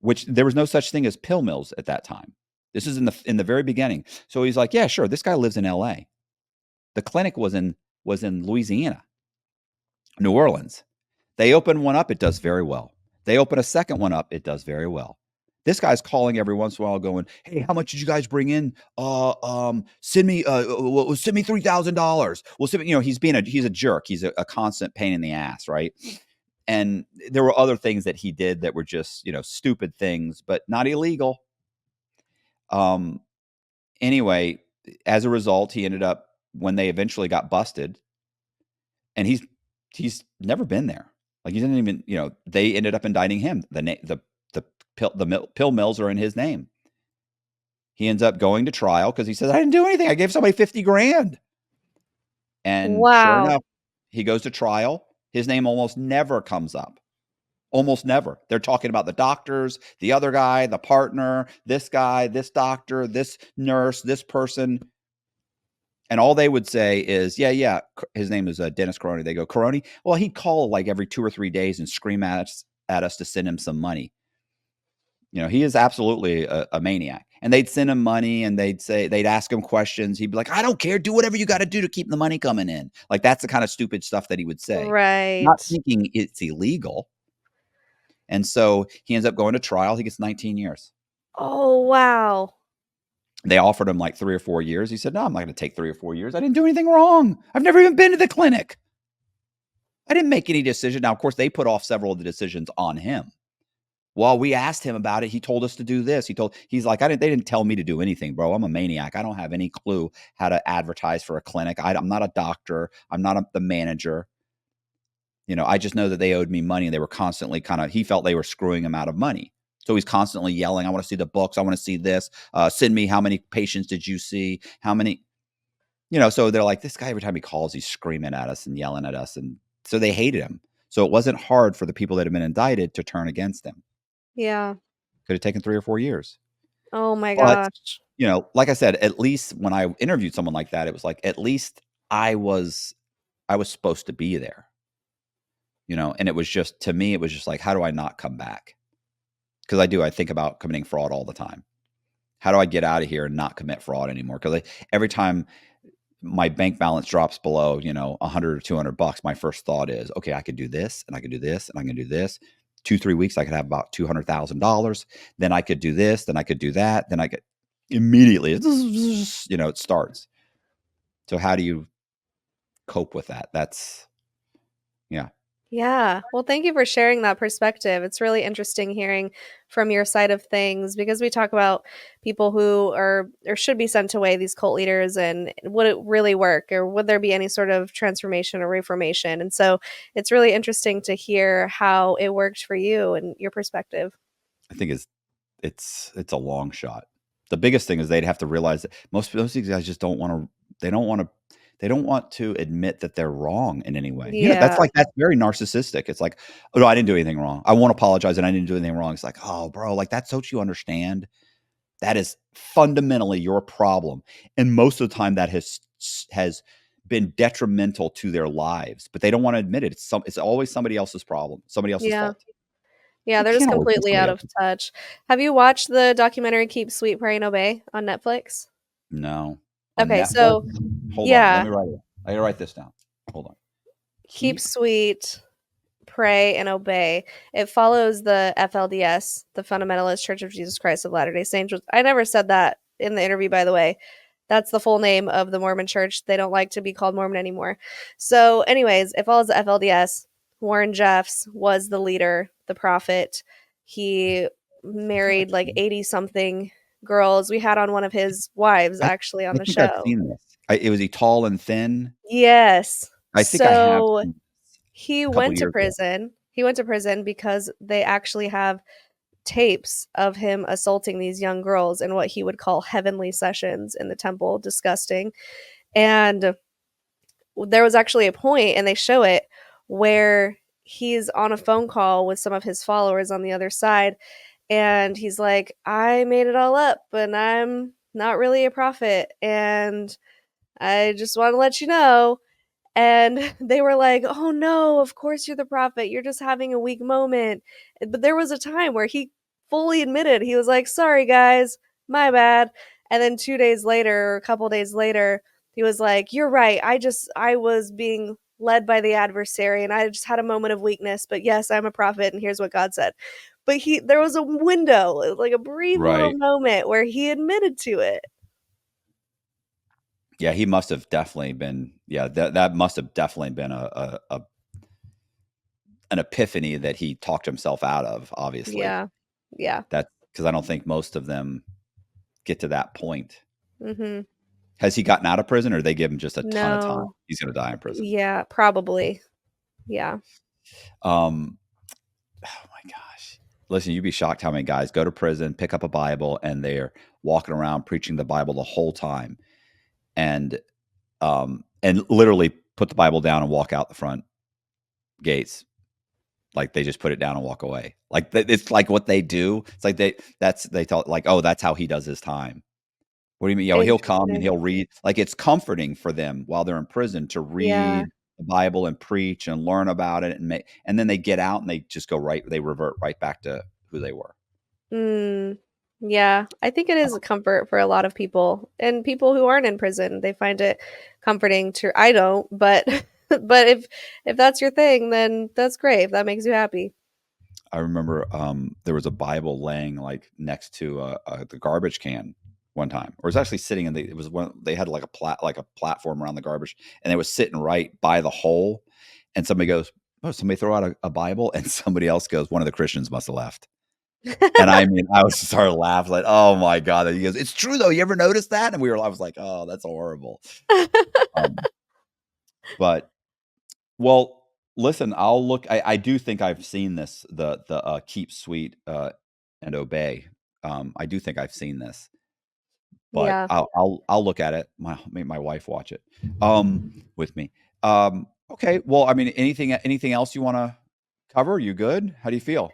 which there was no such thing as pill mills at that time. This is in the very beginning. So he's like, yeah, sure. This guy lives in LA. The clinic was in Louisiana, New Orleans. They open one up, it does very well. They open a second one up, it does very well. This guy's calling every once in a while, going, "Hey, how much did you guys bring in? Send me $3,000. Well, send me." He's a jerk. He's a constant pain in the ass, right? And there were other things that he did that were just stupid things, but not illegal. Um. Anyway, as a result, he ended up, when they eventually got busted, and he's never been there. Like, he didn't even, they ended up indicting him. The pill mills are in his name. He ends up going to trial because he says, I didn't do anything. I gave somebody 50 grand. And sure Wow. enough, he goes to trial. His name almost never comes up. Almost never. They're talking about the doctors, the other guy, the partner, this guy, this doctor, this nurse, this person. And all they would say is, yeah, yeah, his name is Dennis Caroni. They go, Caroni? Well, he'd call like every 2 or 3 days and scream at us to send him some money. He is absolutely a maniac. And they'd send him money and they'd ask him questions. He'd be like, I don't care. Do whatever you got to do to keep the money coming in. Like, that's the kind of stupid stuff that he would say, not Right. thinking it's illegal. And so he ends up going to trial. He gets 19 years. Oh, wow. They offered him like 3 or 4 years. He said, no, I'm not going to take 3 or 4 years. I didn't do anything wrong. I've never even been to the clinic. I didn't make any decision. Now, of course, they put off several of the decisions on him. Well, we asked him about it. He told us to do this. He's like, they didn't tell me to do anything, bro. I'm a maniac. I don't have any clue how to advertise for a clinic. I'm not a doctor. I'm not the manager. I just know that they owed me money and they were constantly he felt they were screwing him out of money. So he's constantly yelling, I want to see the books. I want to see this. Send me, how many patients did you see? How many, so they're like, this guy, every time he calls, he's screaming at us and yelling at us. And so they hated him. So it wasn't hard for the people that had been indicted to turn against him. Yeah. Could have taken 3 or 4 years. Oh my But, gosh. like I said, at least when I interviewed someone like that, it was like, at least I was supposed to be there, and it was just, to me, it was just like, how do I not come back? Because I think about committing fraud all the time. How do I get out of here and not commit fraud anymore? Because every time my bank balance drops below, $100 or $200, my first thought is, okay, I could do this and I could do this and I can do this. 2-3 weeks, I could have about $200,000. Then I could do this. Then I could do that. Then I could immediately, it starts. So how do you cope with that? That's, yeah. Yeah. Well, thank you for sharing that perspective. It's really interesting hearing from your side of things because we talk about people who are or should be sent away, these cult leaders, and would it really work or would there be any sort of transformation or reformation? And so it's really interesting to hear how it worked for you and your perspective. I think it's a long shot. The biggest thing is they'd have to realize that most of these guys just don't want to. They don't want to admit that they're wrong in any way. Yeah. That's very narcissistic. It's like, oh no, I didn't do anything wrong. I won't apologize, and I didn't do anything wrong. It's like, oh, bro, like that's what you understand. That is fundamentally your problem, and most of the time that has been detrimental to their lives, but they don't want to admit it. It's always somebody else's problem, somebody else's Yeah. fault. Yeah, It they're just can't always be completely somebody out of else's. touch. Have you watched the documentary Keep Sweet, Pray, and Obey on Netflix? No. On Okay, Netflix? so Hold on, let yeah, me write it. I gotta write this down. Hold on. Keep Keep Sweet, Pray, and Obey. It follows the FLDS, the Fundamentalist Church of Jesus Christ of Latter-day Saints. I never said that in the interview, by the way. That's the full name of the Mormon church. They don't like to be called Mormon anymore. So, anyways, it follows the FLDS. Warren Jeffs was the leader, the prophet. He I feel like married like 80 something girls. We had on one of his wives I actually on I the think I've show. seen this. Was he tall and thin? Yes. I think I have So seen this he a couple went to years ago. prison. He went to prison because they actually have tapes of him assaulting these young girls in what he would call heavenly sessions in the temple. Disgusting. And there was actually a point, and they show it, where he's on a phone call with some of his followers on the other side. And he's like, I made it all up, and I'm not really a prophet. And I just want to let you know. And they were like, "Oh no, of course you're the prophet. You're just having a weak moment." But there was a time where he fully admitted, he was like, "Sorry guys, my bad." And then 2 days later, or a couple days later, he was like, "You're right. I was being led by the adversary and I just had a moment of weakness, but yes, I'm a prophet and here's what God said." But there was a window, like a brief little Right. moment where he admitted to it. Yeah, he must have definitely been, yeah, that must have definitely been an epiphany that he talked himself out of, obviously. Yeah. Yeah. That because I don't think most of them get to that point. Mhm. Has he gotten out of prison, or they give him just a ton of time? No. He's gonna die in prison. Yeah, probably. Yeah. Um, oh my gosh. Listen, you'd be shocked how many guys go to prison, pick up a Bible, and they're walking around preaching the Bible the whole time. And literally put the Bible down and walk out the front gates. Like they just put it down and walk away. Like it's like what they do. It's like they thought like, oh, that's how he does his time. What do you mean? Yeah, he'll come and Interesting. he'll read. Like, it's comforting for them while they're in prison to Yeah. read the Bible and preach and learn about it, and then they get out and they just they revert right back to who they were. Mm. Yeah, I think it is a comfort for a lot of people and people who aren't in prison. They find it comforting to I don't, but but if that's your thing, then that's great. If that makes you happy. I remember there was a Bible laying like next to the garbage can one time, or it was actually sitting in the. It was one they had like like a platform around the garbage, and it was sitting right by the hole. And somebody goes, "Oh, somebody throw out a Bible," and somebody else goes, "One of the Christians must have left." And I mean, I was started laughing like, "Oh my god!" And he goes, "It's true though. You ever notice that?" And I was like, "Oh, that's horrible." Um, but well, listen, I'll look. I do think I've seen this. The keep sweet and obey. I do think I've seen this, but Yeah. I'll look at it. Make my wife watch it with me. Okay. Well, I mean, anything else you want to cover? You good? How do you feel?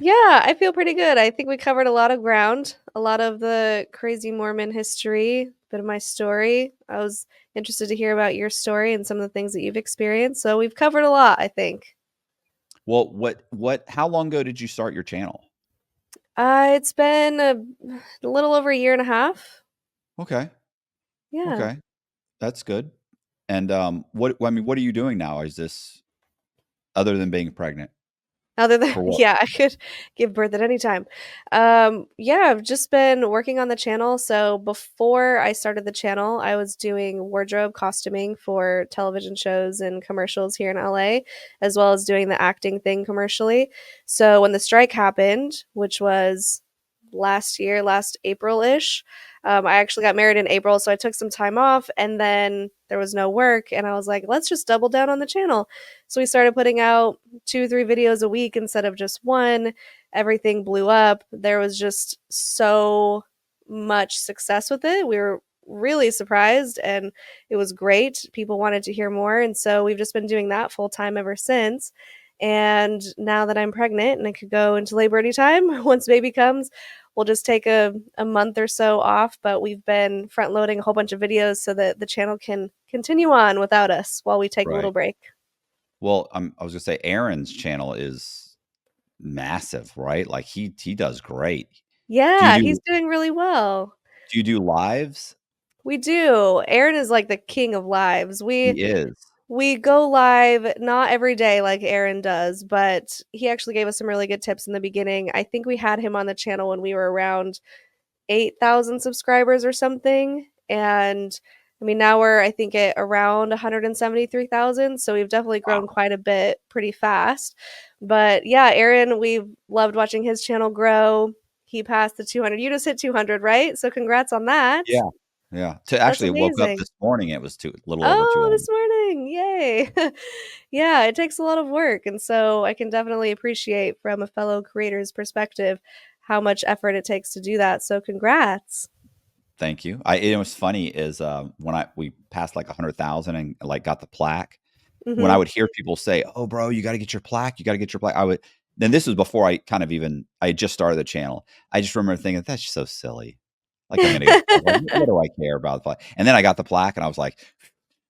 Yeah, I feel pretty good. I think we covered a lot of ground, a lot of the crazy Mormon history, bit of my story. I was interested to hear about your story and some of the things that you've experienced. So we've covered a lot, I think. Well, How long ago did you start your channel? It's been a little over a year and a half. Okay. Yeah. Okay. That's good. And I mean, what are you doing now? Is this other than being pregnant? Other than For what? yeah, I could give birth at any time. Yeah, I've just been working on the channel. So before I started the channel, I was doing wardrobe costuming for television shows and commercials here in LA, as well as doing the acting thing commercially. So when the strike happened, which was last year, last April-ish, I actually got married in April, so I took some time off and then there was no work and I was like, let's just double down on the channel. So we started putting out 2 3 videos a week instead of just one. Everything blew up. There was just so much success with it. We were really surprised and it was great. People wanted to hear more. And so we've just been doing that full time ever since. And now that I'm pregnant and I could go into labor anytime once baby comes, we'll just take a month or so off. But we've been front loading a whole bunch of videos so that the channel can continue on without us while we take a little Right. break. Well, I was gonna say Aaron's channel is massive, right? Like he does great. Do you Yeah, he's do doing really well. do you do lives? We do. Aaron is like the king of lives. We He is. we go live not every day like Aaron does, but he actually gave us some really good tips in the beginning. I think we had him on the channel when we were around 8,000 subscribers or something. And I mean, now we're, I think, at around 173,000. So we've definitely grown Wow. quite a bit pretty fast. But yeah, Aaron, we've loved watching his channel grow. He passed the 200. You just hit 200, right? So congrats on that. Yeah. Yeah. To That's actually woke up amazing. this morning, it was a little over Oh, 200. this morning. Yay. Yeah, it takes a lot of work. And so I can definitely appreciate from a fellow creator's perspective how much effort it takes to do that. So congrats. Thank you. It was funny is when we passed like 100,000 and like got the plaque. When I Hmm. would hear people say, "Oh, bro, you got to get your plaque. You got to get your plaque." I would. Then this was before I had just started the channel. I just remember thinking that's just so silly. Like I'm gonna get a plaque. Like, what do I care about the plaque? And then I got the plaque, and I was like,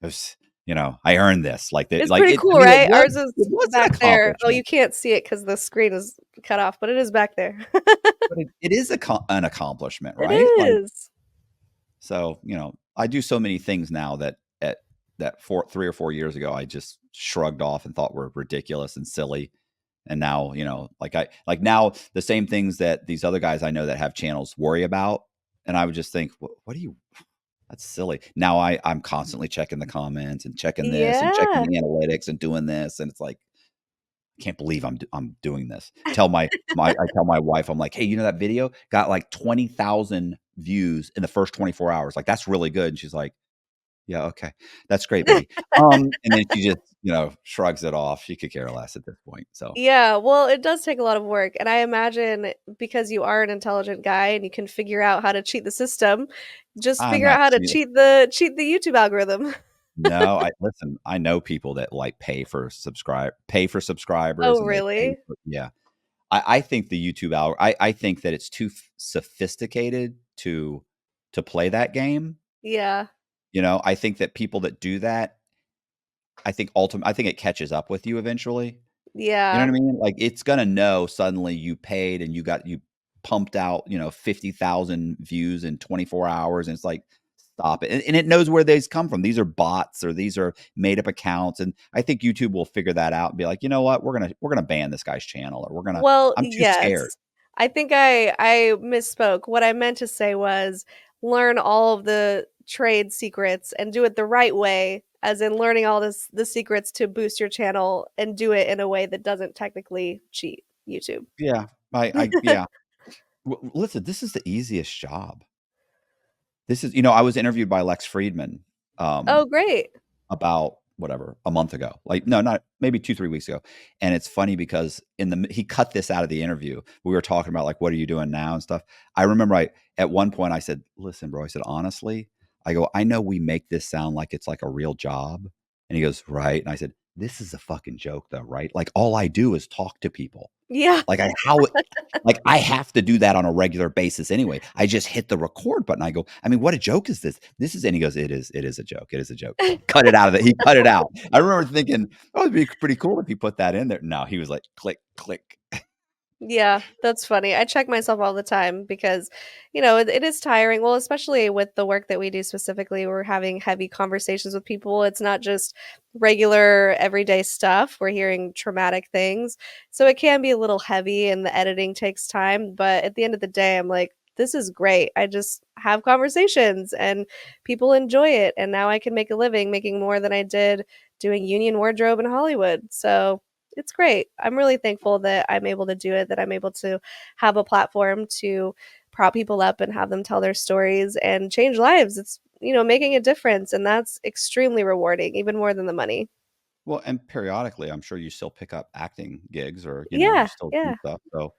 it was, I earned this. Like It's pretty I cool, mean, right? Ours is it was an back there. Oh, accomplishment, you can't see it because the screen is cut off, but it is back there. but it is an accomplishment, It right? Like is. so, I do so many things now that 3 or 4 years ago I just shrugged off and thought were ridiculous and silly. And now, like now the same things that these other guys I know that have channels worry about. And I would just think, what do you, that's silly. Now I'm constantly checking the comments and checking this and checking Yeah. the analytics and doing this. And it's like, I can't believe I'm doing this. I tell my wife, I'm like, hey, that video got like 20,000 views in the first 24 hours. Like, that's really good. And she's like, yeah, okay. That's great, baby. And then she just, shrugs it off. She could care less at this point. So Yeah, well, it does take a lot of work, and I imagine because you are an intelligent guy and you can figure out how to cheat the system, just I'm figure out not how to cheating. cheat the YouTube algorithm. No, I know people that like pay for Oh, subscribers and they pay really? for, yeah. I think the YouTube I think that it's too sophisticated to to play that game. Yeah. I think that people that do that, I think it catches up with you eventually. You know Yeah. what I mean? Like, it's gonna know suddenly you paid and you pumped out, 50,000 views in 24 hours, and it's like, stop it. And it knows where these come from. These are bots, or these are made up accounts, and I think YouTube will figure that out and be like, "You know what? We're gonna ban this guy's channel, or Well, I'm too scared." yes. I think I misspoke. What I meant to say was learn all of the trade secrets and do it the right way, as in learning all the secrets to boost your channel and do it in a way that doesn't technically cheat YouTube. Yeah. Yeah. Listen, this is the easiest job. I was interviewed by Lex Friedman, Oh, um, great. about whatever, a month ago. Like, no, not maybe 2, 3 weeks ago. And it's funny because he cut this out of the interview. We were talking about, like, what are you doing now and stuff. I remember at one point I said, listen, bro, I said, honestly, I go, I know we make this sound like it's like a real job. And he goes, right. And I said, this is a fucking joke though, right? Like, all I do is talk to people. Yeah. Like, I have to do that on a regular basis anyway. I just hit the record button. I go, I mean, what a joke is this? And he goes, it is a joke. It is a joke. Cut it out of it. He cut it out. I remember thinking, oh, it'd be pretty cool if he put that in there. No, he was like, click, click. Yeah, that's funny. I check myself all the time because, it is tiring. Well, especially with the work that we do specifically, we're having heavy conversations with people. It's not just regular everyday stuff. We're hearing traumatic things. So it can be a little heavy and the editing takes time. But at the end of the day, I'm like, this is great. I just have conversations and people enjoy it. And now I can make a living making more than I did doing union wardrobe in Hollywood. So it's great. I'm really thankful that I'm able to do it, that I'm able to have a platform to prop people up and have them tell their stories and change lives. It's, making a difference. And that's extremely rewarding, even more than the money. Well, and periodically, I'm sure you still pick up acting gigs, or, you Yeah. still do Yeah. stuff. So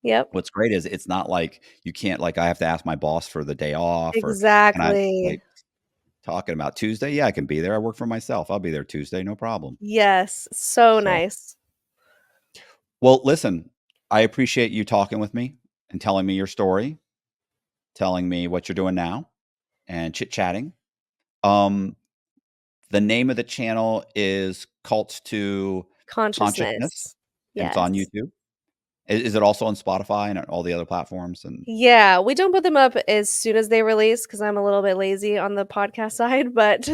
Yep. what's great is it's not like you can't, like, I have to ask my boss for the day off, or, and I Exactly. like talking about Tuesday. Yeah, I can be there. I work for myself. I'll be there Tuesday. No problem. Yes. So So, nice. well, listen, I appreciate you talking with me and telling me your story, telling me what you're doing now, and chit chatting. Um, the name of the channel is Cults to Consciousness, Consciousness. and it's on Yes. YouTube. Is it also on Spotify and all the other platforms? And Yeah, we don't put them up as soon as they release because I'm a little bit lazy on the podcast side, but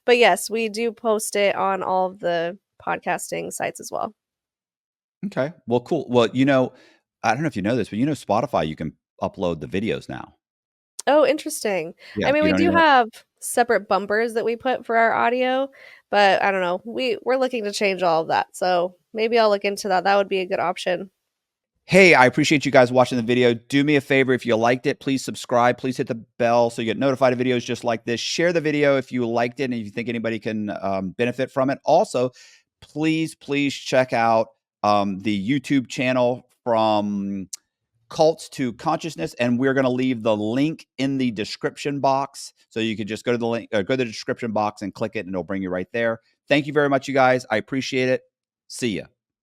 but yes, we do post it on all of the podcasting sites as well. okay, well, cool. Well, I don't know if you know this, but Spotify, you can upload the videos now. Oh, interesting. I Yeah, mean, you we don't do even. have separate bumpers that we put for our audio, but I don't know. We're looking to change all of that. So maybe I'll look into that. That would be a good option. Hey, I appreciate you guys watching the video. Do me a favor, if you liked it, please subscribe. Please hit the bell so you get notified of videos just like this. Share the video if you liked it and if you think anybody can benefit from it. Also, please check out the YouTube channel from Cults to Consciousness, and we're going to leave the link in the description box, so you can just go to the link, go to the description box and click it, and it'll bring you right there. Thank you very much, you guys. I appreciate it. See ya.